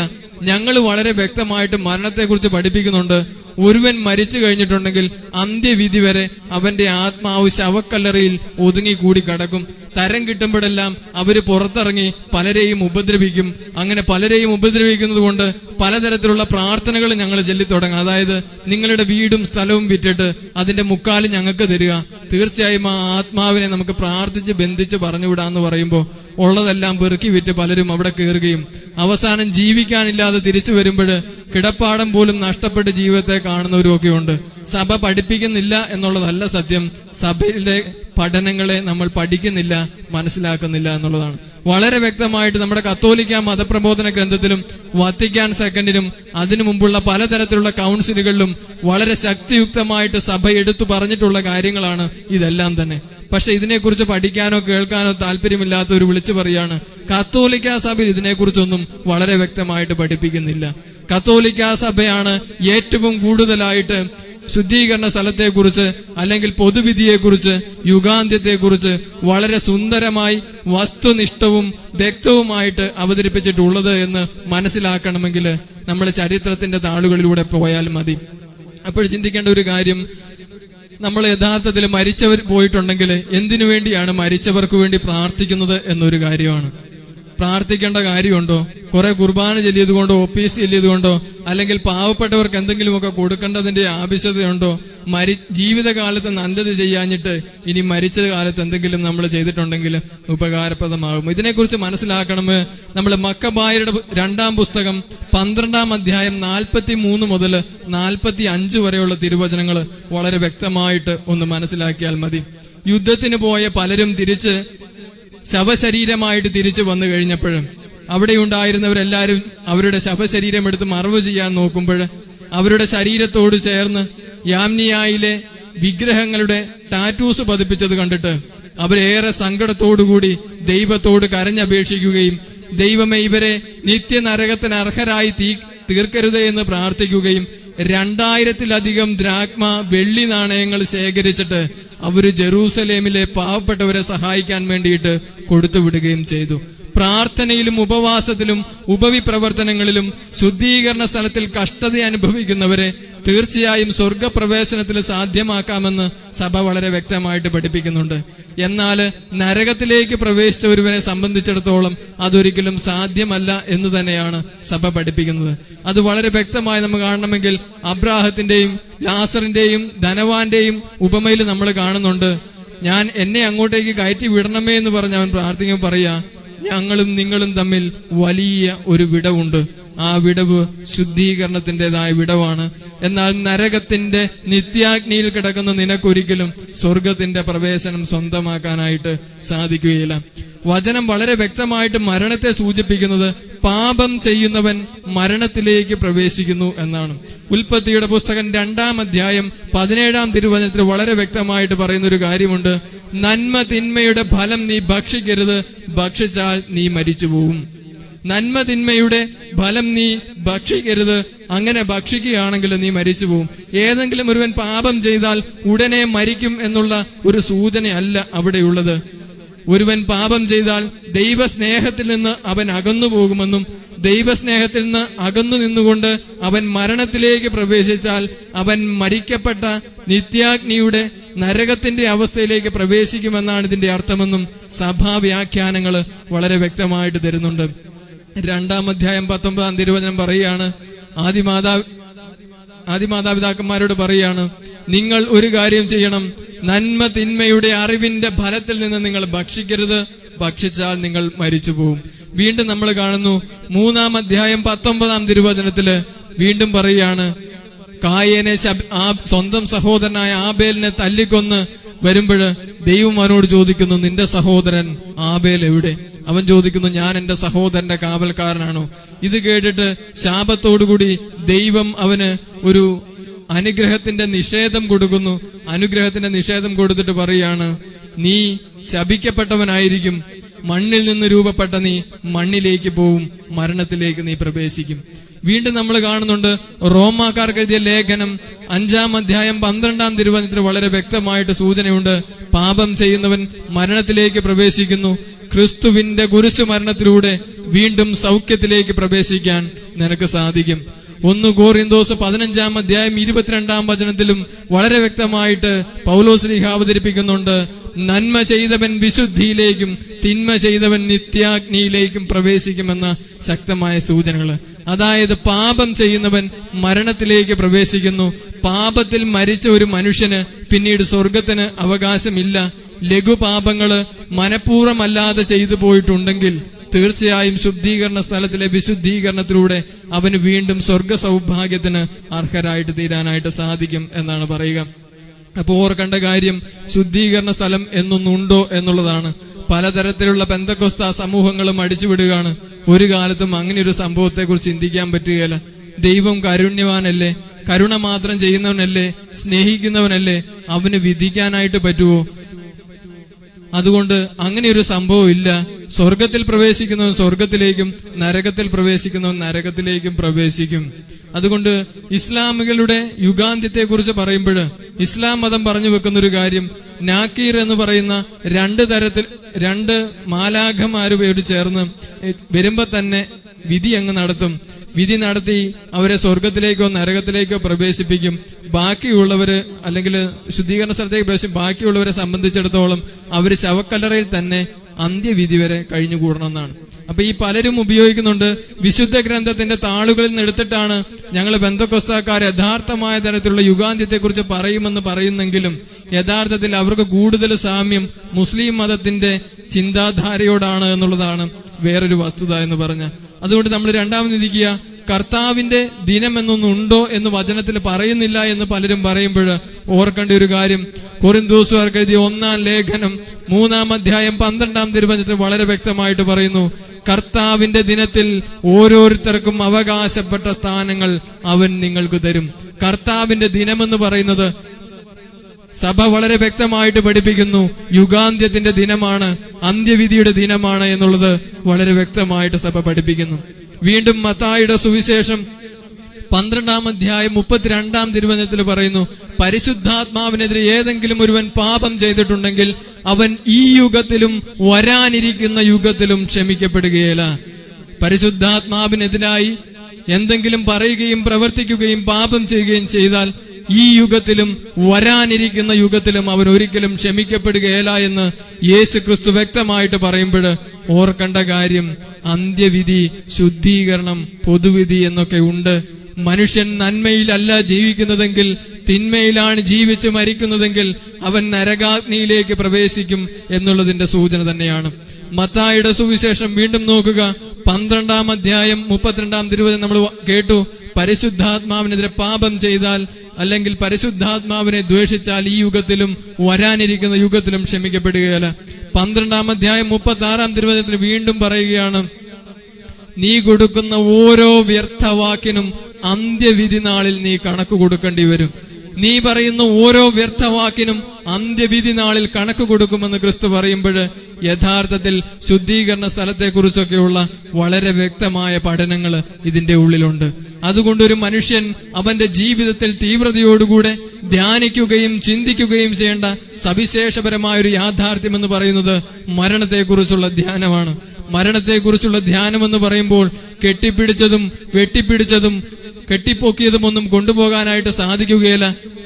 ഞങ്ങൾ വളരെ വ്യക്തമായിട്ട് മരണത്തെക്കുറിച്ച് പഠിപ്പിക്കുന്നുണ്ട്. ഒരുവൻ മരിച്ചു കഴിഞ്ഞിട്ടുണ്ടെങ്കിൽ അന്ത്യവിധി വരെ അവന്റെ ആത്മാവ് ശവക്കല്ലറയിൽ ഒതുങ്ങിക്കൂടി കിടക്കും. തരം കിട്ടുമ്പോഴെല്ലാം അവര് പുറത്തിറങ്ങി പലരെയും ഉപദ്രവിക്കും. അങ്ങനെ പലരെയും ഉപദ്രവിക്കുന്നത് കൊണ്ട് പലതരത്തിലുള്ള പ്രാർത്ഥനകൾ ഞങ്ങൾ ചൊല്ലിത്തുടങ്ങും. അതായത്, നിങ്ങളുടെ വീടും സ്ഥലവും വിറ്റിട്ട് അതിന്റെ മുക്കാലും ഞങ്ങൾക്ക് തരിക. തീർച്ചയായും ആ ആത്മാവിനെ നമുക്ക് പ്രാർത്ഥിച്ച് ബന്ധിച്ച് പറഞ്ഞുവിടാന്ന് പറയുമ്പോൾ ഉള്ളതെല്ലാം പെറുക്കി വിറ്റ് പലരും അവിടെ കയറുകയും അവസാനം ജീവിക്കാനില്ലാതെ തിരിച്ചു വരുമ്പോൾ കിടപ്പാടം പോലും നഷ്ടപ്പെട്ട് ജീവിതത്തെ കാണുന്നവരുമൊക്കെ ഉണ്ട്. സഭ പഠിപ്പിക്കുന്നില്ല എന്നുള്ളതല്ല സത്യം. സഭയിലെ പഠനങ്ങളെ നമ്മൾ പഠിക്കുന്നില്ല, മനസ്സിലാക്കുന്നില്ല എന്നുള്ളതാണ്. വളരെ വ്യക്തമായിട്ട് നമ്മുടെ കത്തോലിക്ക മതപ്രബോധന ഗ്രന്ഥത്തിലും വത്തിക്കാൻ സെക്കൻഡിനും അതിനു മുമ്പുള്ള പലതരത്തിലുള്ള കൗൺസിലുകളിലും വളരെ ശക്തിയുക്തമായിട്ട് സഭ എടുത്തു പറഞ്ഞിട്ടുള്ള കാര്യങ്ങളാണ് ഇതെല്ലാം തന്നെ. പക്ഷെ ഇതിനെക്കുറിച്ച് പഠിക്കാനോ കേൾക്കാനോ താല്പര്യമില്ലാത്തവർ വിളിച്ചു പറയാണ്, കത്തോലിക്ക സഭയിൽ ഇതിനെക്കുറിച്ചൊന്നും വളരെ വ്യക്തമായിട്ട് പഠിപ്പിക്കുന്നില്ല. കത്തോലിക്ക സഭയാണ് ഏറ്റവും കൂടുതലായിട്ട് ശുദ്ധീകരണ സ്ഥലത്തെക്കുറിച്ച് അല്ലെങ്കിൽ പൊതുവിധിയെക്കുറിച്ച് യുഗാന്ത്യത്തെക്കുറിച്ച് വളരെ സുന്ദരമായി വസ്തുനിഷ്ഠവും വ്യക്തവുമായിട്ട് അവതരിപ്പിച്ചിട്ടുള്ളത് എന്ന് മനസ്സിലാക്കണമെങ്കിൽ നമ്മൾ ചരിത്രത്തിന്റെ താളുകളിലൂടെ പോയാൽ മതി. അപ്പോൾ ചിന്തിക്കേണ്ട ഒരു കാര്യം, നമ്മൾ യഥാർത്ഥത്തിൽ മരിച്ചവർ പോയിട്ടുണ്ടെങ്കിൽ എന്തിനു വേണ്ടിയാണ് മരിച്ചവർക്ക് വേണ്ടി പ്രാർത്ഥിക്കുന്നത് എന്നൊരു കാര്യമാണ്. പ്രാർത്ഥിക്കേണ്ട കാര്യമുണ്ടോ? കുറെ കുർബാന ചൊല്ലിയത് കൊണ്ടോ ഒപ്പീസ് ചൊല്ലിയത് കൊണ്ടോ അല്ലെങ്കിൽ പാവപ്പെട്ടവർക്ക് എന്തെങ്കിലുമൊക്കെ കൊടുക്കേണ്ടതിന്റെ ആവശ്യതയുണ്ടോ? ജീവിതകാലത്ത് നല്ലത് ചെയ്യാഞ്ഞിട്ട് ഇനി മരിച്ച കാലത്ത് എന്തെങ്കിലും നമ്മൾ ചെയ്തിട്ടുണ്ടെങ്കിൽ ഉപകാരപ്രദമാകും. ഇതിനെക്കുറിച്ച് മനസ്സിലാക്കണം. നമ്മൾ മക്കബായരുടെ 2-ാം പുസ്തകം 12-ാം അധ്യായം 43 മുതൽ 45 വരെയുള്ള തിരുവചനങ്ങൾ വളരെ വ്യക്തമായിട്ട് ഒന്ന് മനസ്സിലാക്കിയാൽ മതി. യുദ്ധത്തിന് പോയ പലരും തിരിച്ച് ശവശരീരമായിട്ട് തിരിച്ചു വന്നു കഴിഞ്ഞപ്പോഴും അവിടെ ഉണ്ടായിരുന്നവരെല്ലാരും അവരുടെ ശവശരീരം എടുത്ത് മറവ് ചെയ്യാൻ നോക്കുമ്പോൾ അവരുടെ ശരീരത്തോട് ചേർന്ന് യാമ്നിയായിലെ വിഗ്രഹങ്ങളുടെ ടാറ്റൂസ് പതിപ്പിച്ചത് കണ്ടിട്ട് അവരേറെ സങ്കടത്തോടുകൂടി ദൈവത്തോട് കരഞ്ഞപേക്ഷിക്കുകയും ദൈവമേ ഇവരെ നിത്യനരകത്തിന് അർഹരായി തീർക്കരുതേ എന്ന് പ്രാർത്ഥിക്കുകയും 2000-ത്തിലധികം ദ്രാഗ്മ വെള്ളി നാണയങ്ങൾ ശേഖരിച്ചിട്ട് അവര് ജെറൂസലേമിലെ പാവപ്പെട്ടവരെ സഹായിക്കാൻ വേണ്ടിയിട്ട് കൊടുത്തുവിടുകയും ചെയ്തു. പ്രാർത്ഥനയിലും ഉപവാസത്തിലും ഉപവിപ്രവർത്തനങ്ങളിലും ശുദ്ധീകരണ സ്ഥലത്തിൽ കഷ്ടത അനുഭവിക്കുന്നവരെ തീർച്ചയായും സ്വർഗപ്രവേശനത്തിൽ സാധ്യമാക്കാമെന്ന് സഭ വളരെ വ്യക്തമായിട്ട് പഠിപ്പിക്കുന്നുണ്ട്. എന്നാൽ നരകത്തിലേക്ക് പ്രവേശിച്ച ഒരുവനെ സംബന്ധിച്ചിടത്തോളം അതൊരിക്കലും സാധ്യമല്ല എന്ന് തന്നെയാണ് സഭ പഠിപ്പിക്കുന്നത്. അത് വളരെ വ്യക്തമായി നമുക്ക് കാണണമെങ്കിൽ അബ്രാഹത്തിന്റെയും ലാസറിന്റെയും ധനവാന്റെയും ഉപമയിൽ നമ്മൾ കാണുന്നുണ്ട്. ഞാൻ എന്നെ അങ്ങോട്ടേക്ക് കയറ്റി വിടണമേ എന്ന് പറഞ്ഞ് അവൻ പ്രാർത്ഥിക്കുമ്പോൾ പറയാ, ഞങ്ങളും നിങ്ങളും തമ്മിൽ വലിയ ഒരു വിടവുണ്ട്. ആ വിടവ് ശുദ്ധീകരണത്തിൻ്റെതായ വിടവാണ്. എന്നാൽ നരകത്തിന്റെ നിത്യാഗ്നിയിൽ കിടക്കുന്ന നിനക്കൊരിക്കലും സ്വർഗത്തിന്റെ പ്രവേശനം സ്വന്തമാക്കാനായിട്ട് സാധിക്കുകയില്ല. വചനം വളരെ വ്യക്തമായിട്ട് മരണത്തെ സൂചിപ്പിക്കുന്നത് പാപം ചെയ്യുന്നവൻ മരണത്തിലേക്ക് പ്രവേശിക്കുന്നു എന്നാണ്. ഉൽപ്പത്തിയുടെ പുസ്തകം 2-ാം അധ്യായം 17-ാം തിരുവചനത്തിൽ വളരെ വ്യക്തമായിട്ട് പറയുന്ന ഒരു കാര്യമുണ്ട്. നന്മ തിന്മയുടെ ഫലം നീ ഭക്ഷിക്കരുത്, ഭക്ഷിച്ചാൽ നീ മരിച്ചു പോവും. നന്മ തിന്മയുടെ ഫലം നീ ഭക്ഷിക്കരുത്, അങ്ങനെ ഭക്ഷിക്കുകയാണെങ്കിൽ നീ മരിച്ചു പോവും. ഏതെങ്കിലും ഒരുവൻ പാപം ചെയ്താൽ ഉടനെ മരിക്കും എന്നുള്ള ഒരു സൂചനയല്ല അവിടെയുള്ളത്. ഒരുവൻ പാപം ചെയ്താൽ ദൈവസ്നേഹത്തിൽ നിന്ന് അവൻ അകന്നു പോകുമെന്നും ദൈവസ്നേഹത്തിൽ നിന്ന് അകന്നു നിന്നുകൊണ്ട് അവൻ മരണത്തിലേക്ക് പ്രവേശിച്ചാൽ അവൻ മരിക്കപ്പെട്ട നിത്യാഗ്നിയുടെ നരകത്തിന്റെ അവസ്ഥയിലേക്ക് പ്രവേശിക്കുമെന്നാണ് ഇതിന്റെ അർത്ഥമെന്നും സഭാവ്യാഖ്യാനങ്ങൾ വളരെ വ്യക്തമായിട്ട് തരുന്നുണ്ട്. 2-ാം അധ്യായം 19-ാം തിരുവചനം പറയുകയാണ്, ആദിമാതാപിതാക്കന്മാരോട് പറയാണ്, നിങ്ങൾ ഒരു കാര്യം ചെയ്യണം, നന്മ തിന്മയുടെ അറിവിന്റെ ഫലത്തിൽ നിന്ന് നിങ്ങൾ ഭക്ഷിക്കരുത്, ഭക്ഷിച്ചാൽ നിങ്ങൾ മരിച്ചു പോകും. വീണ്ടും നമ്മൾ കാണുന്നു 3-ാം അധ്യായം 19-ാം തിരുവചനത്തില് വീണ്ടും പറയുകയാണ്, കായേനെ സ്വന്തം സഹോദരനായ ആബേലിനെ തല്ലിക്കൊന്ന് വരുമ്പോഴ് ദൈവം അവനോട് ചോദിക്കുന്നു, നിന്റെ സഹോദരൻ ആബേൽ എവിടെ? അവൻ ചോദിക്കുന്നു, ഞാൻ എന്റെ സഹോദരന്റെ കാവൽക്കാരനാണോ? ഇത് കേട്ടിട്ട് ശാപത്തോടുകൂടി ദൈവം അവന് ഒരു അനുഗ്രഹത്തിന്റെ നിഷേധം കൊടുക്കുന്നു. അനുഗ്രഹത്തിന്റെ നിഷേധം കൊടുത്തിട്ട് പറയാണ്, നീ ശപിക്കപ്പെട്ടവനായിരിക്കും, മണ്ണിൽ നിന്ന് രൂപപ്പെട്ട നീ മണ്ണിലേക്ക് പോവും, മരണത്തിലേക്ക് നീ പ്രവേശിക്കും. വീണ്ടും നമ്മൾ കാണുന്നുണ്ട് റോമാക്കാർക്ക് എഴുതിയ ലേഖനം 5-ാം അധ്യായം 12-ാം തിരുവചനത്തിൽ വളരെ വ്യക്തമായിട്ട് സൂചനയുണ്ട്. പാപം ചെയ്യുന്നവൻ മരണത്തിലേക്ക് പ്രവേശിക്കുന്നു, ക്രിസ്തുവിന്റെ കുരിശു മരണത്തിലൂടെ വീണ്ടും സൗഖ്യത്തിലേക്ക് പ്രവേശിക്കാൻ നിനക്ക് സാധിക്കും. 1 കോറിന്തോസ് 15-ാം അധ്യായം 22-ാം വചനത്തിലും വളരെ വ്യക്തമായിട്ട് പൗലോസ് ശ്ലീഹ അവതരിപ്പിക്കുന്നുണ്ട്, നന്മ ചെയ്തവൻ വിശുദ്ധിയിലേക്കും തിന്മ ചെയ്തവൻ നിത്യാഗ്നിയിലേക്കും പ്രവേശിക്കുമെന്ന ശക്തമായ സൂചനകള്. അതായത് പാപം ചെയ്യുന്നവൻ മരണത്തിലേക്ക് പ്രവേശിക്കുന്നു. പാപത്തിൽ മരിച്ച ഒരു മനുഷ്യന് പിന്നീട് സ്വർഗത്തിന് അവകാശമില്ല. ലഘുപാപങ്ങള് മനഃപൂർവ്വമല്ലാതെ ചെയ്തു പോയിട്ടുണ്ടെങ്കിൽ തീർച്ചയായും ശുദ്ധീകരണ സ്ഥലത്തിലെ വിശുദ്ധീകരണത്തിലൂടെ അവന് വീണ്ടും സ്വർഗ സൗഭാഗ്യത്തിന് അർഹരായിട്ട് തീരാനായിട്ട് സാധിക്കും എന്നാണ് പറയുക. അപ്പോ ഓർക്കേണ്ട കാര്യം, ശുദ്ധീകരണ സ്ഥലം എന്നൊന്നുണ്ടോ എന്നുള്ളതാണ്. പലതരത്തിലുള്ള പെന്തക്കോസ്ത സമൂഹങ്ങളും അടിച്ചുവിടുകയാണ്. ഒരു കാലത്തും അങ്ങനെ ഒരു സംഭവത്തെ കുറിച്ച് ചിന്തിക്കാൻ പറ്റുകയില്ല. ദൈവം കാരുണ്യവാനല്ലേ, കരുണ മാത്രം ചെയ്യുന്നവനല്ലേ, സ്നേഹിക്കുന്നവനല്ലേ, അവന് വിധിക്കാനായിട്ട് പറ്റുമോ? അതുകൊണ്ട് അങ്ങനെ ഒരു സംഭവം ഇല്ല. സ്വർഗത്തിൽ പ്രവേശിക്കുന്നവൻ സ്വർഗത്തിലേക്കും നരകത്തിൽ പ്രവേശിക്കുന്നവൻ നരകത്തിലേക്കും പ്രവേശിക്കും. അതുകൊണ്ട് ഇസ്ലാമികളുടെ യുഗാന്ത്യത്തെ കുറിച്ച് പറയുമ്പോൾ ഇസ്ലാം മതം പറഞ്ഞു വെക്കുന്ന ഒരു കാര്യം, നാക്കീർ എന്ന് പറയുന്ന രണ്ട് മാലാഖമാര് ചേർന്ന് വരുമ്പോ തന്നെ വിധി അങ്ങ് നടത്തും. വിധി നടത്തി അവരെ സ്വർഗത്തിലേക്കോ നരകത്തിലേക്കോ പ്രവേശിപ്പിക്കും. ബാക്കിയുള്ളവര് അല്ലെങ്കിൽ ശുദ്ധീകരണ സ്ഥലത്തേക്ക് പ്രവേശിക്കും. ബാക്കിയുള്ളവരെ സംബന്ധിച്ചിടത്തോളം അവര് ശവക്കല്ലറയിൽ തന്നെ അന്ത്യവിധി വരെ കഴിഞ്ഞുകൂടണമെന്നാണ്. അപ്പൊ ഈ പലരും ഉപയോഗിക്കുന്നുണ്ട്, വിശുദ്ധ ഗ്രന്ഥത്തിന്റെ താളുകളിൽ നിന്ന് എടുത്തിട്ടാണ് ഞങ്ങൾ പെന്തക്കോസ്താക്കാർ യഥാർത്ഥമായ തരത്തിലുള്ള യുഗാന്ത്യത്തെ കുറിച്ച് പറയുമെന്ന് പറയുന്നെങ്കിലും യഥാർത്ഥത്തിൽ അവർക്ക് കൂടുതൽ സാമ്യം മുസ്ലിം മതത്തിന്റെ ചിന്താധാരയോടാണ് എന്നുള്ളതാണ് വേറൊരു വസ്തുത എന്ന് പറഞ്ഞ. അതുകൊണ്ട് നമ്മൾ രണ്ടാമത് ഇരിക്കുക, കർത്താവിന്റെ ദിനം എന്നൊന്നുണ്ടോ എന്ന് വചനത്തിൽ പറയുന്നില്ല എന്ന് പലരും പറയുമ്പോൾ ഓർക്കേണ്ട ഒരു കാര്യം, കൊരിന്തോസുകാർക്ക് എഴുതിയ 1-ാം ലേഖനം 3-ാം അധ്യായം 12-ാം തിരുവചനത്തിൽ വളരെ വ്യക്തമായിട്ട് പറയുന്നു, കർത്താവിന്റെ ദിനത്തിൽ ഓരോരുത്തർക്കും അവകാശപ്പെട്ട സ്ഥാനങ്ങൾ അവൻ നിങ്ങൾക്ക് തരും. കർത്താവിന്റെ ദിനമെന്ന് പറയുന്നത് സഭ വളരെ വ്യക്തമായിട്ട് പഠിപ്പിക്കുന്നു, യുഗാന്ത്യത്തിന്റെ ദിനമാണ്, അന്ത്യവിധിയുടെ ദിനമാണ് എന്നുള്ളത് വളരെ വ്യക്തമായിട്ട് സഭ പഠിപ്പിക്കുന്നു. വീണ്ടും മത്തായിയുടെ സുവിശേഷം 12-ാം അധ്യായം 32-ാം തിരുവചനത്തിൽ പറയുന്നു, പരിശുദ്ധാത്മാവിനെതിരെ ഏതെങ്കിലും ഒരുവൻ പാപം ചെയ്തിട്ടുണ്ടെങ്കിൽ അവൻ ഈ യുഗത്തിലും വരാനിരിക്കുന്ന യുഗത്തിലും ക്ഷമിക്കപ്പെടുകയില്ല. പരിശുദ്ധാത്മാവിനെതിരായി എന്തെങ്കിലും പറയുകയും പ്രവർത്തിക്കുകയും പാപം ചെയ്യുകയും ചെയ്താൽ ഈ യുഗത്തിലും വരാനിരിക്കുന്ന യുഗത്തിലും അവൻ ഒരിക്കലും ക്ഷമിക്കപ്പെടുകയില്ല എന്ന് യേശു ക്രിസ്തു വ്യക്തമായിട്ട് പറയുമ്പോൾ ഓർക്കേണ്ട കാര്യം, അന്ത്യവിധി, ശുദ്ധീകരണം, പൊതുവിധി എന്നൊക്കെ ഉണ്ട്. മനുഷ്യൻ നന്മയിലല്ല ജീവിക്കുന്നതെങ്കിൽ, തിന്മയിലാണ് ജീവിച്ച് മരിക്കുന്നതെങ്കിൽ അവൻ നരകാഗ്നിയിലേക്ക് പ്രവേശിക്കും എന്നുള്ളതിന്റെ സൂചന തന്നെയാണ്. മത്തായിയുടെ സുവിശേഷം വീണ്ടും നോക്കുക, 12-ാം അധ്യായം 32-ാം തിരുവചനം നമ്മൾ കേട്ടു, പരിശുദ്ധാത്മാവിനെതിരെ പാപം ചെയ്താൽ അല്ലെങ്കിൽ പരിശുദ്ധാത്മാവിനെ ദ്വേഷിച്ചാൽ ഈ യുഗത്തിലും വരാനിരിക്കുന്ന യുഗത്തിലും ക്ഷമിക്കപ്പെടുകയില്ല. 12-ാം അധ്യായം 36-ാം തിരുവചനത്തിൽ വീണ്ടും പറയുകയാണ്, നീ കൊടുക്കുന്ന ഓരോ വ്യർത്ഥവാക്കിനും അന്ത്യവിധി നാളിൽ നീ കണക്ക് കൊടുക്കേണ്ടി വരും. നീ പറയുന്ന ഓരോ വ്യർത്ഥവാക്കിനും അന്ത്യവിധി നാളിൽ കണക്ക് കൊടുക്കുമെന്ന് ക്രിസ്തു പറയുമ്പോൾ യഥാർത്ഥത്തിൽ ശുദ്ധീകരണ സ്ഥലത്തെക്കുറിച്ചൊക്കെയുള്ള വളരെ വ്യക്തമായ പഠനങ്ങൾ ഇതിന്റെ ഉള്ളിലുണ്ട്. അതുകൊണ്ട് ഒരു മനുഷ്യൻ അവന്റെ ജീവിതത്തിൽ തീവ്രതയോടുകൂടെ ധ്യാനിക്കുകയും ചിന്തിക്കുകയും ചെയ്യേണ്ട സവിശേഷപരമായ ഒരു യാഥാർത്ഥ്യം എന്ന് പറയുന്നത് മരണത്തെക്കുറിച്ചുള്ള ധ്യാനമാണ്. മരണത്തെക്കുറിച്ചുള്ള ധ്യാനം എന്ന് പറയുമ്പോൾ കെട്ടിപ്പിടിച്ചതും വെട്ടിപ്പിടിച്ചതും കെട്ടിപ്പൊക്കിയതും ഒന്നും കൊണ്ടുപോകാനായിട്ട് സാധിക്കുകയില്ല.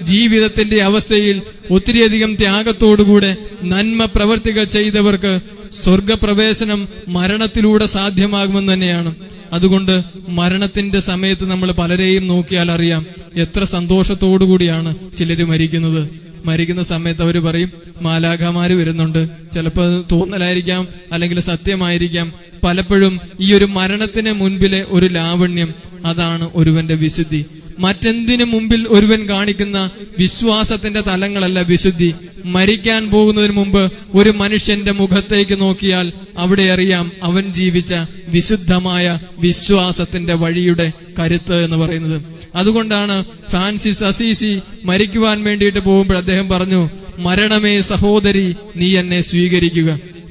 ജീവിതത്തിന്റെ അവസ്ഥയിൽ ഒത്തിരിയധികം ത്യാഗത്തോടുകൂടെ നന്മ പ്രവർത്തികൾ ചെയ്തവർക്ക് സ്വർഗപ്രവേശനം മരണത്തിലൂടെ സാധ്യമാകുമെന്ന് തന്നെയാണ്. അതുകൊണ്ട് മരണത്തിന്റെ സമയത്ത് നമ്മൾ പലരെയും നോക്കിയാൽ അറിയാം എത്ര സന്തോഷത്തോടുകൂടിയാണ് ചിലര് മരിക്കുന്നത്. മരിക്കുന്ന സമയത്ത് അവര് പറയും, മാലാഖമാര് വരുന്നുണ്ട്. ചിലപ്പോൾ തോന്നലായിരിക്കാം, അല്ലെങ്കിൽ സത്യമായിരിക്കാം. പലപ്പോഴും ഈ ഒരു മരണത്തിന് മുൻപിലെ ഒരു ലാവണ്യം, അതാണ് ഒരുവന്റെ വിശുദ്ധി. മറ്റെന്തിനു മുമ്പിൽ ഒരുവൻ കാണിക്കുന്ന വിശ്വാസത്തിന്റെ തലങ്ങളല്ല വിശുദ്ധി. മരിക്കാൻ പോകുന്നതിന് മുമ്പ് ഒരു മനുഷ്യന്റെ മുഖത്തേക്ക് നോക്കിയാൽ അവിടെ അറിയാം അവൻ ജീവിച്ച വിശുദ്ധമായ വിശ്വാസത്തിന്റെ വഴിയുടെ കരുത്ത് എന്ന് പറയുന്നത്. അതുകൊണ്ടാണ് ഫ്രാൻസിസ് അസീസി മരിക്കുവാൻ വേണ്ടിയിട്ട് പോകുമ്പോൾ അദ്ദേഹം പറഞ്ഞു, മരണമേ സഹോദരി നീ എന്നെ സ്വീകരിക്കുക.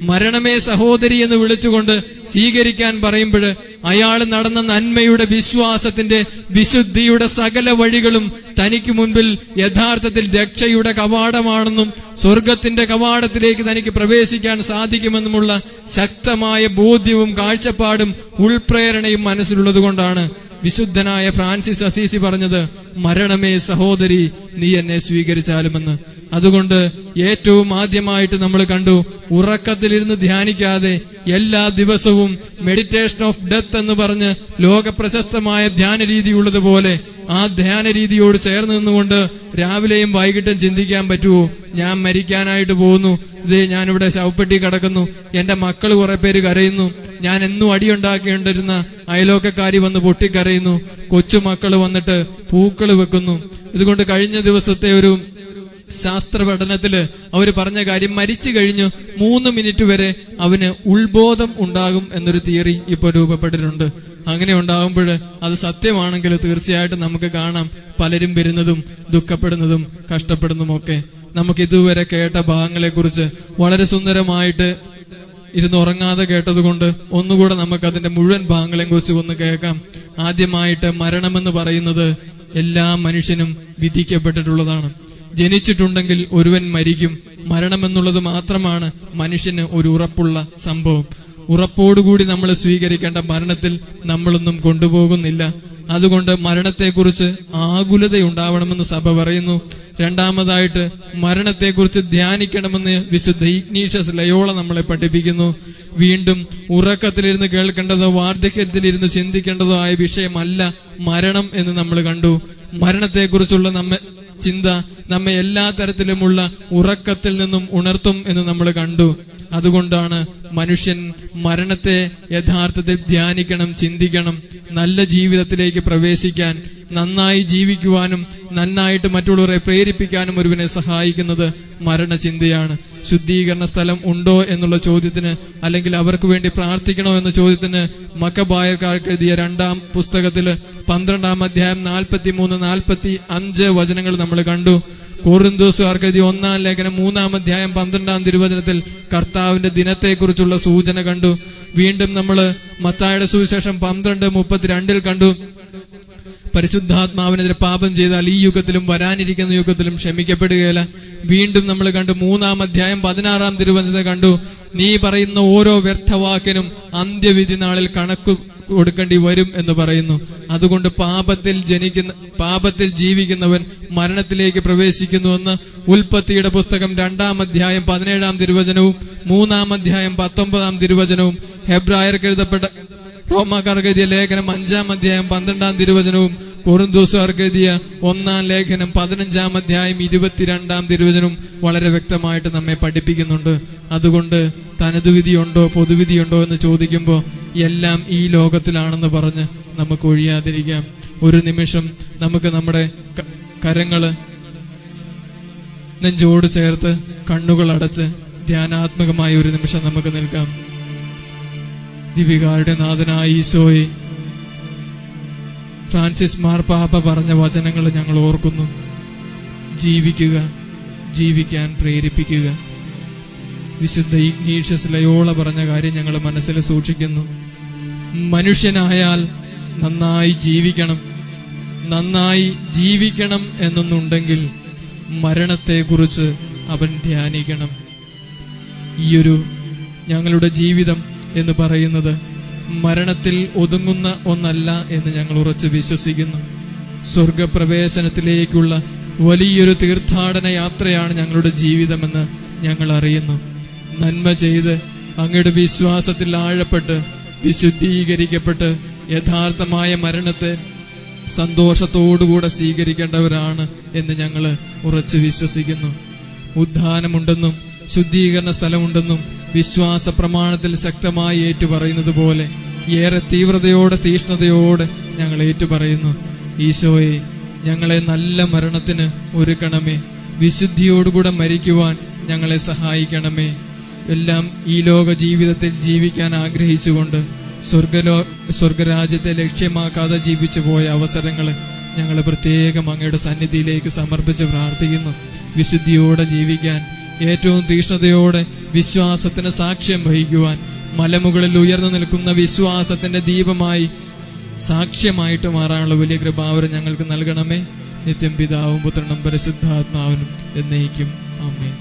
മരണമേ സഹോദരി എന്ന് വിളിച്ചുകൊണ്ട് സ്വീകരിക്കാൻ പറയുമ്പോൾ അയാൾ നടന്ന നന്മയുടെ, വിശ്വാസത്തിന്റെ, വിശുദ്ധിയുടെ സകല വഴികളും തനിക്ക് മുൻപിൽ യഥാർത്ഥത്തിൽ രക്ഷയുടെ കവാടമാണെന്നും സ്വർഗത്തിന്റെ കവാടത്തിലേക്ക് തനിക്ക് പ്രവേശിക്കാൻ സാധിക്കുമെന്നുമുള്ള ശക്തമായ ബോധ്യവും കാഴ്ചപ്പാടും ഉൾപ്രേരണയും മനസ്സിലുള്ളത് കൊണ്ടാണ് വിശുദ്ധനായ ഫ്രാൻസിസ് അസീസി പറഞ്ഞത്, മരണമേ സഹോദരി നീ എന്നെ സ്വീകരിച്ചാലുമെന്ന്. അതുകൊണ്ട് ഏറ്റവും ആദ്യമായിട്ട് നമ്മൾ കണ്ടു, ഉറക്കത്തിലിരുന്ന് ധ്യാനിക്കാതെ എല്ലാ ദിവസവും മെഡിറ്റേഷൻ ഓഫ് ഡെത്ത് എന്ന് പറഞ്ഞ് ലോക പ്രശസ്തമായ ധ്യാന രീതി ഉള്ളതുപോലെ ആ ധ്യാന രീതിയോട് ചേർന്ന് നിന്നുകൊണ്ട് രാവിലെയും വൈകിട്ടും ചിന്തിക്കാൻ പറ്റുമോ, ഞാൻ മരിക്കാനായിട്ട് പോകുന്നു, ഇതേ ഞാനിവിടെ ശവപ്പെട്ടി കിടക്കുന്നു, എന്റെ മക്കൾ കുറെ പേര് കരയുന്നു, ഞാൻ എന്നും അടിയുണ്ടാക്കിക്കൊണ്ടിരുന്ന അയലോക്കക്കാരി വന്ന് പൊട്ടിക്കരയുന്നു, കൊച്ചുമക്കൾ വന്നിട്ട് പൂക്കൾ വെക്കുന്നു. ഇതുകൊണ്ട് കഴിഞ്ഞ ദിവസത്തെ ഒരു ശാസ്ത്ര പഠനത്തില് അവര് പറഞ്ഞ കാര്യം, മരിച്ചു കഴിഞ്ഞ് 3 മിനിറ്റ് വരെ അവന് ഉൾബോധം ഉണ്ടാകും എന്നൊരു തിയറി ഇപ്പൊ രൂപപ്പെട്ടിട്ടുണ്ട്. അങ്ങനെ ഉണ്ടാകുമ്പോൾ അത് സത്യമാണെങ്കിൽ തീർച്ചയായിട്ടും നമുക്ക് കാണാം പലരും വരുന്നതും ദുഃഖപ്പെടുന്നതും കഷ്ടപ്പെടുന്നതുമൊക്കെ. നമുക്ക് ഇതുവരെ കേട്ട ഭാഗങ്ങളെ കുറിച്ച് വളരെ സുന്ദരമായിട്ട് ഇരുന്നുറങ്ങാതെ കേട്ടതുകൊണ്ട് ഒന്നുകൂടെ നമുക്ക് അതിന്റെ മുഴുവൻ ഭാഗങ്ങളെയും കുറിച്ച് ഒന്ന് കേൾക്കാം. ആദ്യമായിട്ട്, മരണമെന്ന് പറയുന്നത് എല്ലാ മനുഷ്യനും വിധിക്കപ്പെട്ടിട്ടുള്ളതാണ്. ജനിച്ചിട്ടുണ്ടെങ്കിൽ ഒരുവൻ മരിക്കും. മരണമെന്നുള്ളത് മാത്രമാണ് മനുഷ്യന് ഒരു ഉറപ്പുള്ള സംഭവം. ഉറപ്പോടുകൂടി നമ്മൾ സ്വീകരിക്കേണ്ട മരണത്തിൽ നമ്മളൊന്നും കൊണ്ടുപോകുന്നില്ല. അതുകൊണ്ട് മരണത്തെക്കുറിച്ച് ആകുലതയുണ്ടാവണമെന്ന് സഭ പറയുന്നു. രണ്ടാമതായിട്ട്, മരണത്തെക്കുറിച്ച് ധ്യാനിക്കണമെന്ന് വിശുദ്ധ ഇഗ്നീഷ്യസ് ലയോള നമ്മളെ പഠിപ്പിക്കുന്നു. വീണ്ടും ഉറക്കത്തിലിരുന്ന് കേൾക്കേണ്ടതോ വാർദ്ധക്യത്തിലിരുന്ന് ചിന്തിക്കേണ്ടതോ ആയ വിഷയമല്ല മരണം എന്ന് നമ്മൾ കണ്ടു. മരണത്തെക്കുറിച്ചുള്ള ചിന്ത നമ്മെ എല്ലാ തരത്തിലുമുള്ള ഉറക്കത്തിൽ നിന്നും ഉണർത്തും എന്ന് നമ്മൾ കണ്ടു. അതുകൊണ്ടാണ് മനുഷ്യൻ മരണത്തെ യഥാർത്ഥത്തിൽ ധ്യാനിക്കണം, ചിന്തിക്കണം. നല്ല ജീവിതത്തിലേക്ക് പ്രവേശിക്കാൻ, നന്നായി ജീവിക്കുവാനും നന്നായിട്ട് മറ്റുള്ളവരെ പ്രേരിപ്പിക്കാനും ഒരുവനെ സഹായിക്കുന്നത് മരണചിന്തയാണ്. ശുദ്ധീകരണ സ്ഥലം ഉണ്ടോ എന്നുള്ള ചോദ്യത്തിന്, അല്ലെങ്കിൽ അവർക്ക് വേണ്ടി പ്രാർത്ഥിക്കണോ എന്ന ചോദ്യത്തിന് മക്കബായർക്കാർക്ക് എഴുതിയ 2-ാം പുസ്തകത്തില് 12-ാം അധ്യായം 43-45 വചനങ്ങൾ നമ്മൾ കണ്ടു. കൊറിന്തോസുകാർക്ക് എഴുതിയ 1-ാം ലേഖനം 3-ാം അധ്യായം 12-ാം തിരുവചനത്തിൽ കർത്താവിന്റെ ദിനത്തെക്കുറിച്ചുള്ള സൂചന കണ്ടു. വീണ്ടും നമ്മൾ മത്തായിയുടെ സുവിശേഷം 12:32 കണ്ടു, പരിശുദ്ധാത്മാവിനെതിരെ പാപം ചെയ്താൽ ഈ യുഗത്തിലും വരാനിരിക്കുന്ന യുഗത്തിലും ക്ഷമിക്കപ്പെടുകയില്ല. വീണ്ടും നമ്മൾ കണ്ടു 3-ാം അധ്യായം 16-ാം തിരുവചനത്തിൽ കണ്ടു, നീ പറയുന്ന ഓരോ വ്യർത്ഥവാക്കിനും അന്ത്യവിധി നാളിൽ കണക്ക് കൊടുക്കേണ്ടി വരും എന്ന് പറയുന്നു. അതുകൊണ്ട് പാപത്തിൽ ജീവിക്കുന്നവൻ മരണത്തിലേക്ക് പ്രവേശിക്കുന്നുവെന്ന് ഉൽപ്പത്തിയുടെ പുസ്തകം 2-ാം അധ്യായം 17-ാം തിരുവചനവും 3-ാം അധ്യായം 19-ാം തിരുവചനവും ഹെബ്രായർക്ക് എഴുതപ്പെട്ട റോമാക്കാർക്ക് എഴുതിയ ലേഖനം 5-ാം അധ്യായം 12-ാം തിരുവചനവും കൊറിന്തോസുകാർക്ക് എഴുതിയ 1-ാം ലേഖനം 15-ാം അധ്യായം 22-ാം തിരുവചനവും വളരെ വ്യക്തമായിട്ട് നമ്മെ പഠിപ്പിക്കുന്നുണ്ട്. അതുകൊണ്ട് തനതുവിധിയുണ്ടോ പൊതുവിധിയുണ്ടോ എന്ന് ചോദിക്കുമ്പോൾ എല്ലാം ഈ ലോകത്തിലാണെന്ന് പറഞ്ഞ് നമുക്ക് ഒഴിയാതിരിക്കാം. ഒരു നിമിഷം നമുക്ക് നമ്മുടെ കരങ്ങള് നെഞ്ചോട് ചേർത്ത് കണ്ണുകൾ അടച്ച് ധ്യാനാത്മകമായ ഒരു നിമിഷം നമുക്ക് നിൽക്കാം. ദിവികാരുടെ നാഥനായ ഈശോയെ, ഫ്രാൻസിസ് മാർപ്പാപ്പ പറഞ്ഞ വചനങ്ങൾ ഞങ്ങൾ ഓർക്കുന്നു. ജീവിക്കുക, ജീവിക്കാൻ പ്രേരിപ്പിക്കുക. വിശുദ്ധ ഇഗ്നീഷ്യസ് ലയോള പറഞ്ഞ കാര്യം ഞങ്ങൾ മനസ്സിൽ സൂക്ഷിക്കുന്നു. മനുഷ്യനായാൽ നന്നായി ജീവിക്കണം. നന്നായി ജീവിക്കണം എന്നൊന്നുണ്ടെങ്കിൽ മരണത്തെക്കുറിച്ച് അവൻ ധ്യാനിക്കണം. ഈയൊരു ഞങ്ങളുടെ ജീവിതം എന്ന് പറയുന്നത് മരണത്തിൽ ഒതുങ്ങുന്ന ഒന്നല്ല എന്ന് ഞങ്ങൾ ഉറച്ചു വിശ്വസിക്കുന്നു. സ്വർഗപ്രവേശനത്തിലേക്കുള്ള വലിയൊരു തീർത്ഥാടന യാത്രയാണ് ഞങ്ങളുടെ ജീവിതമെന്ന് ഞങ്ങൾ അറിയുന്നു. നന്മ ചെയ്ത് അങ്ങയുടെ വിശ്വാസത്തിൽ ആഴപ്പെട്ട് വിശുദ്ധീകരിക്കപ്പെട്ട് യഥാർത്ഥമായ മരണത്തെ സന്തോഷത്തോടുകൂടെ സ്വീകരിക്കേണ്ടവരാണ് എന്ന് ഞങ്ങൾ ഉറച്ചു വിശ്വസിക്കുന്നു. ഉദ്ധാനമുണ്ടെന്നും ശുദ്ധീകരണ സ്ഥലമുണ്ടെന്നും വിശ്വാസ പ്രമാണത്തിൽ ശക്തമായി ഏറ്റുപറയുന്നത് പോലെ ഏറെ തീവ്രതയോടെ തീഷ്ണതയോടെ ഞങ്ങൾ ഏറ്റുപറയുന്നു. ഈശോയെ, ഞങ്ങളെ നല്ല മരണത്തിന് ഒരുക്കണമേ. വിശുദ്ധിയോടുകൂടെ മരിക്കുവാൻ ഞങ്ങളെ സഹായിക്കണമേ. എല്ലാം ഈ ലോക ജീവിതത്തിൽ ജീവിക്കാൻ ആഗ്രഹിച്ചുകൊണ്ട് സ്വർഗരാജ്യത്തെ ലക്ഷ്യമാക്കാതെ ജീവിച്ചു പോയ അവസരങ്ങളെ ഞങ്ങൾ പ്രത്യേകം അങ്ങയുടെ സന്നിധിയിലേക്ക് സമർപ്പിച്ച് പ്രാർത്ഥിക്കുന്നു. വിശുദ്ധിയോടെ ജീവിക്കാൻ, ഏറ്റവും തീഷ്ണതയോടെ വിശ്വാസത്തിന് സാക്ഷ്യം വഹിക്കുവാൻ മലമുകളിൽ ഉയർന്നു നിൽക്കുന്ന വിശ്വാസത്തിന്റെ ദീപമായി സാക്ഷ്യമായിട്ട് മാറാനുള്ള വലിയ കൃപാവരം ഞങ്ങൾക്ക് നൽകണമേ. നിത്യം പിതാവും പുത്രനും പരിശുദ്ധാത്മാവിനും എന്നേക്കും ആമേൻ.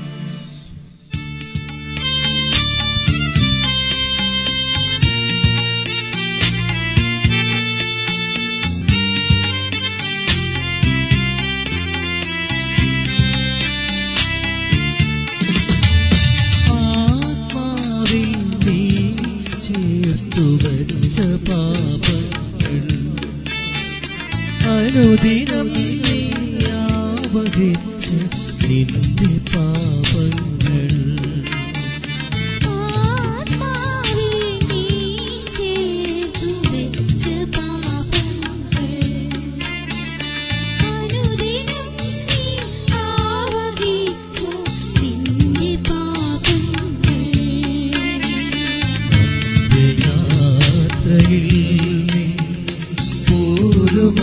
അനുദിനം ആവഹിച്ച നിന്റെ പാപങ്ങൾ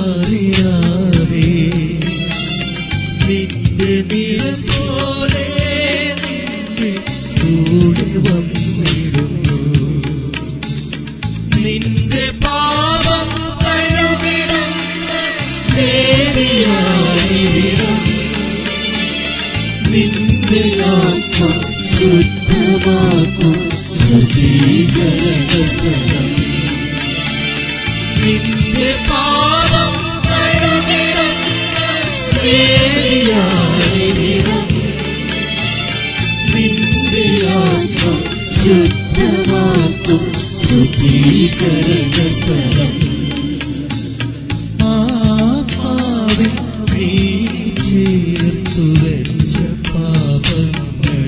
അറിയാതെ നിന്റെ നിഴൽ പോലെ നിന്റെ കൂടെ വന്നിടുന്നു. നിന്റെ പാപം കഴുകിടുന്ന ദേവിയായിരം നിന്റെ ആത്മം ശുദ്ധമാക്കും ശുദ്ധീകരണ സ്ഥലം. നിന്റെ പാപം കഴുകിടുന്ന ദേവിയായിരം നിന്റെ ആത്മം ശുദ്ധമാക്കും ശുദ്ധീകരണ സ്ഥലം. ആത്മാവിൽ നീ ചേർത്തു വെച്ച പാപങ്ങൾ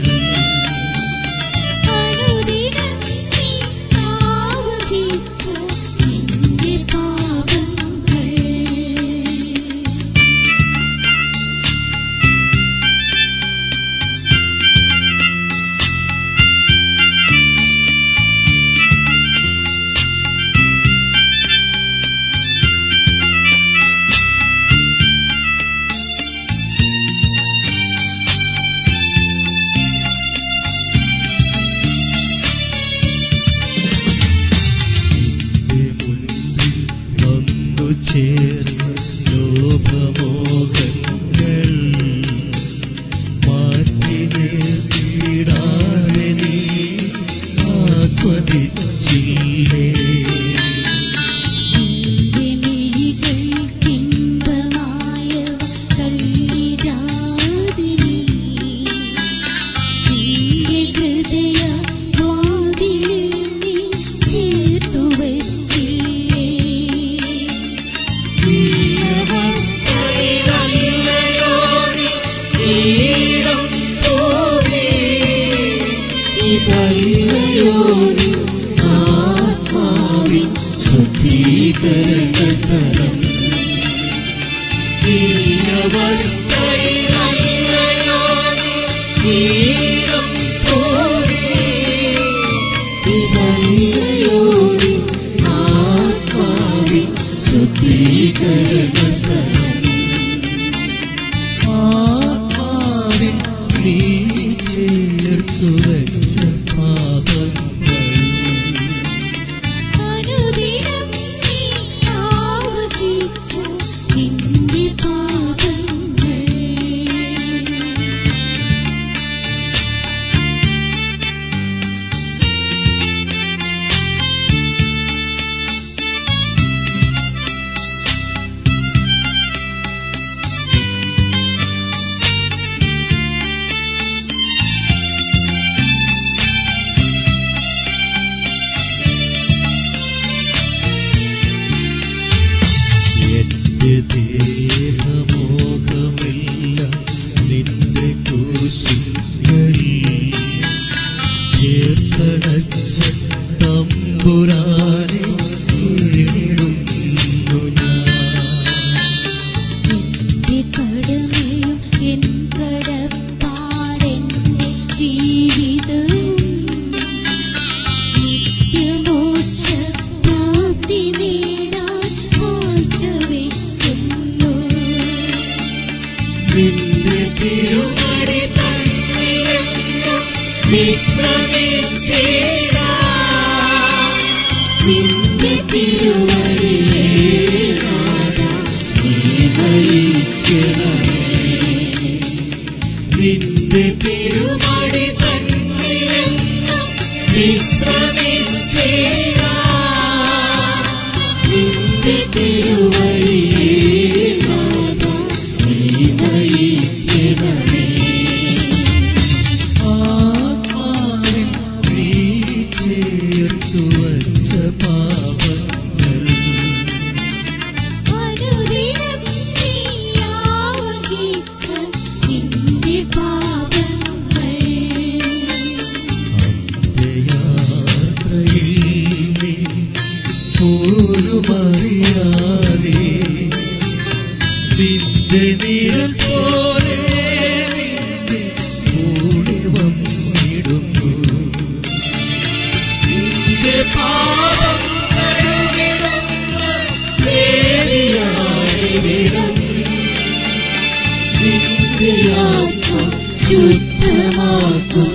ചേർന്ന ലോഭമോഹങ്ങൾ മാറ്റി നിർത്തിയിടാതെ നീ ആസ്വദിച്ചില്ലേ. ആത്മാവിൻ ശുദ്ധീകരണ സ്ഥലം. ഈ അവസ്ഥയിലല്ലയോ നീളം തോന്നി ഇതല്ലയോ ആത്മാവിൻ ശുദ്ധീകരണ സ്ഥലം. ആത്മാവിൻ നീ ചേർത്തു വെച്ച പാപങ്ങൾ ദേഹമോഹമെല്ലാം നിന്റെ കുരിശിൽ ചേർത്തടച്ച തമ്പുരാനെ വീണിടുന്നു ഞാൻ. എന്റെ കടമയും എൻ കടപ്പാടെന്റെ ജീവിതവും നിത്യമോക്ഷ പ്രാപ്തി നേടാൻ കാഴ്ചവെക്കുന്നു. നിന്റെ തിരുമടി തന്നിലെന്നും വിശ്രമിച്ചിടാൻ നിന്റെ ആത്മ ശുദ്ധമാക്കും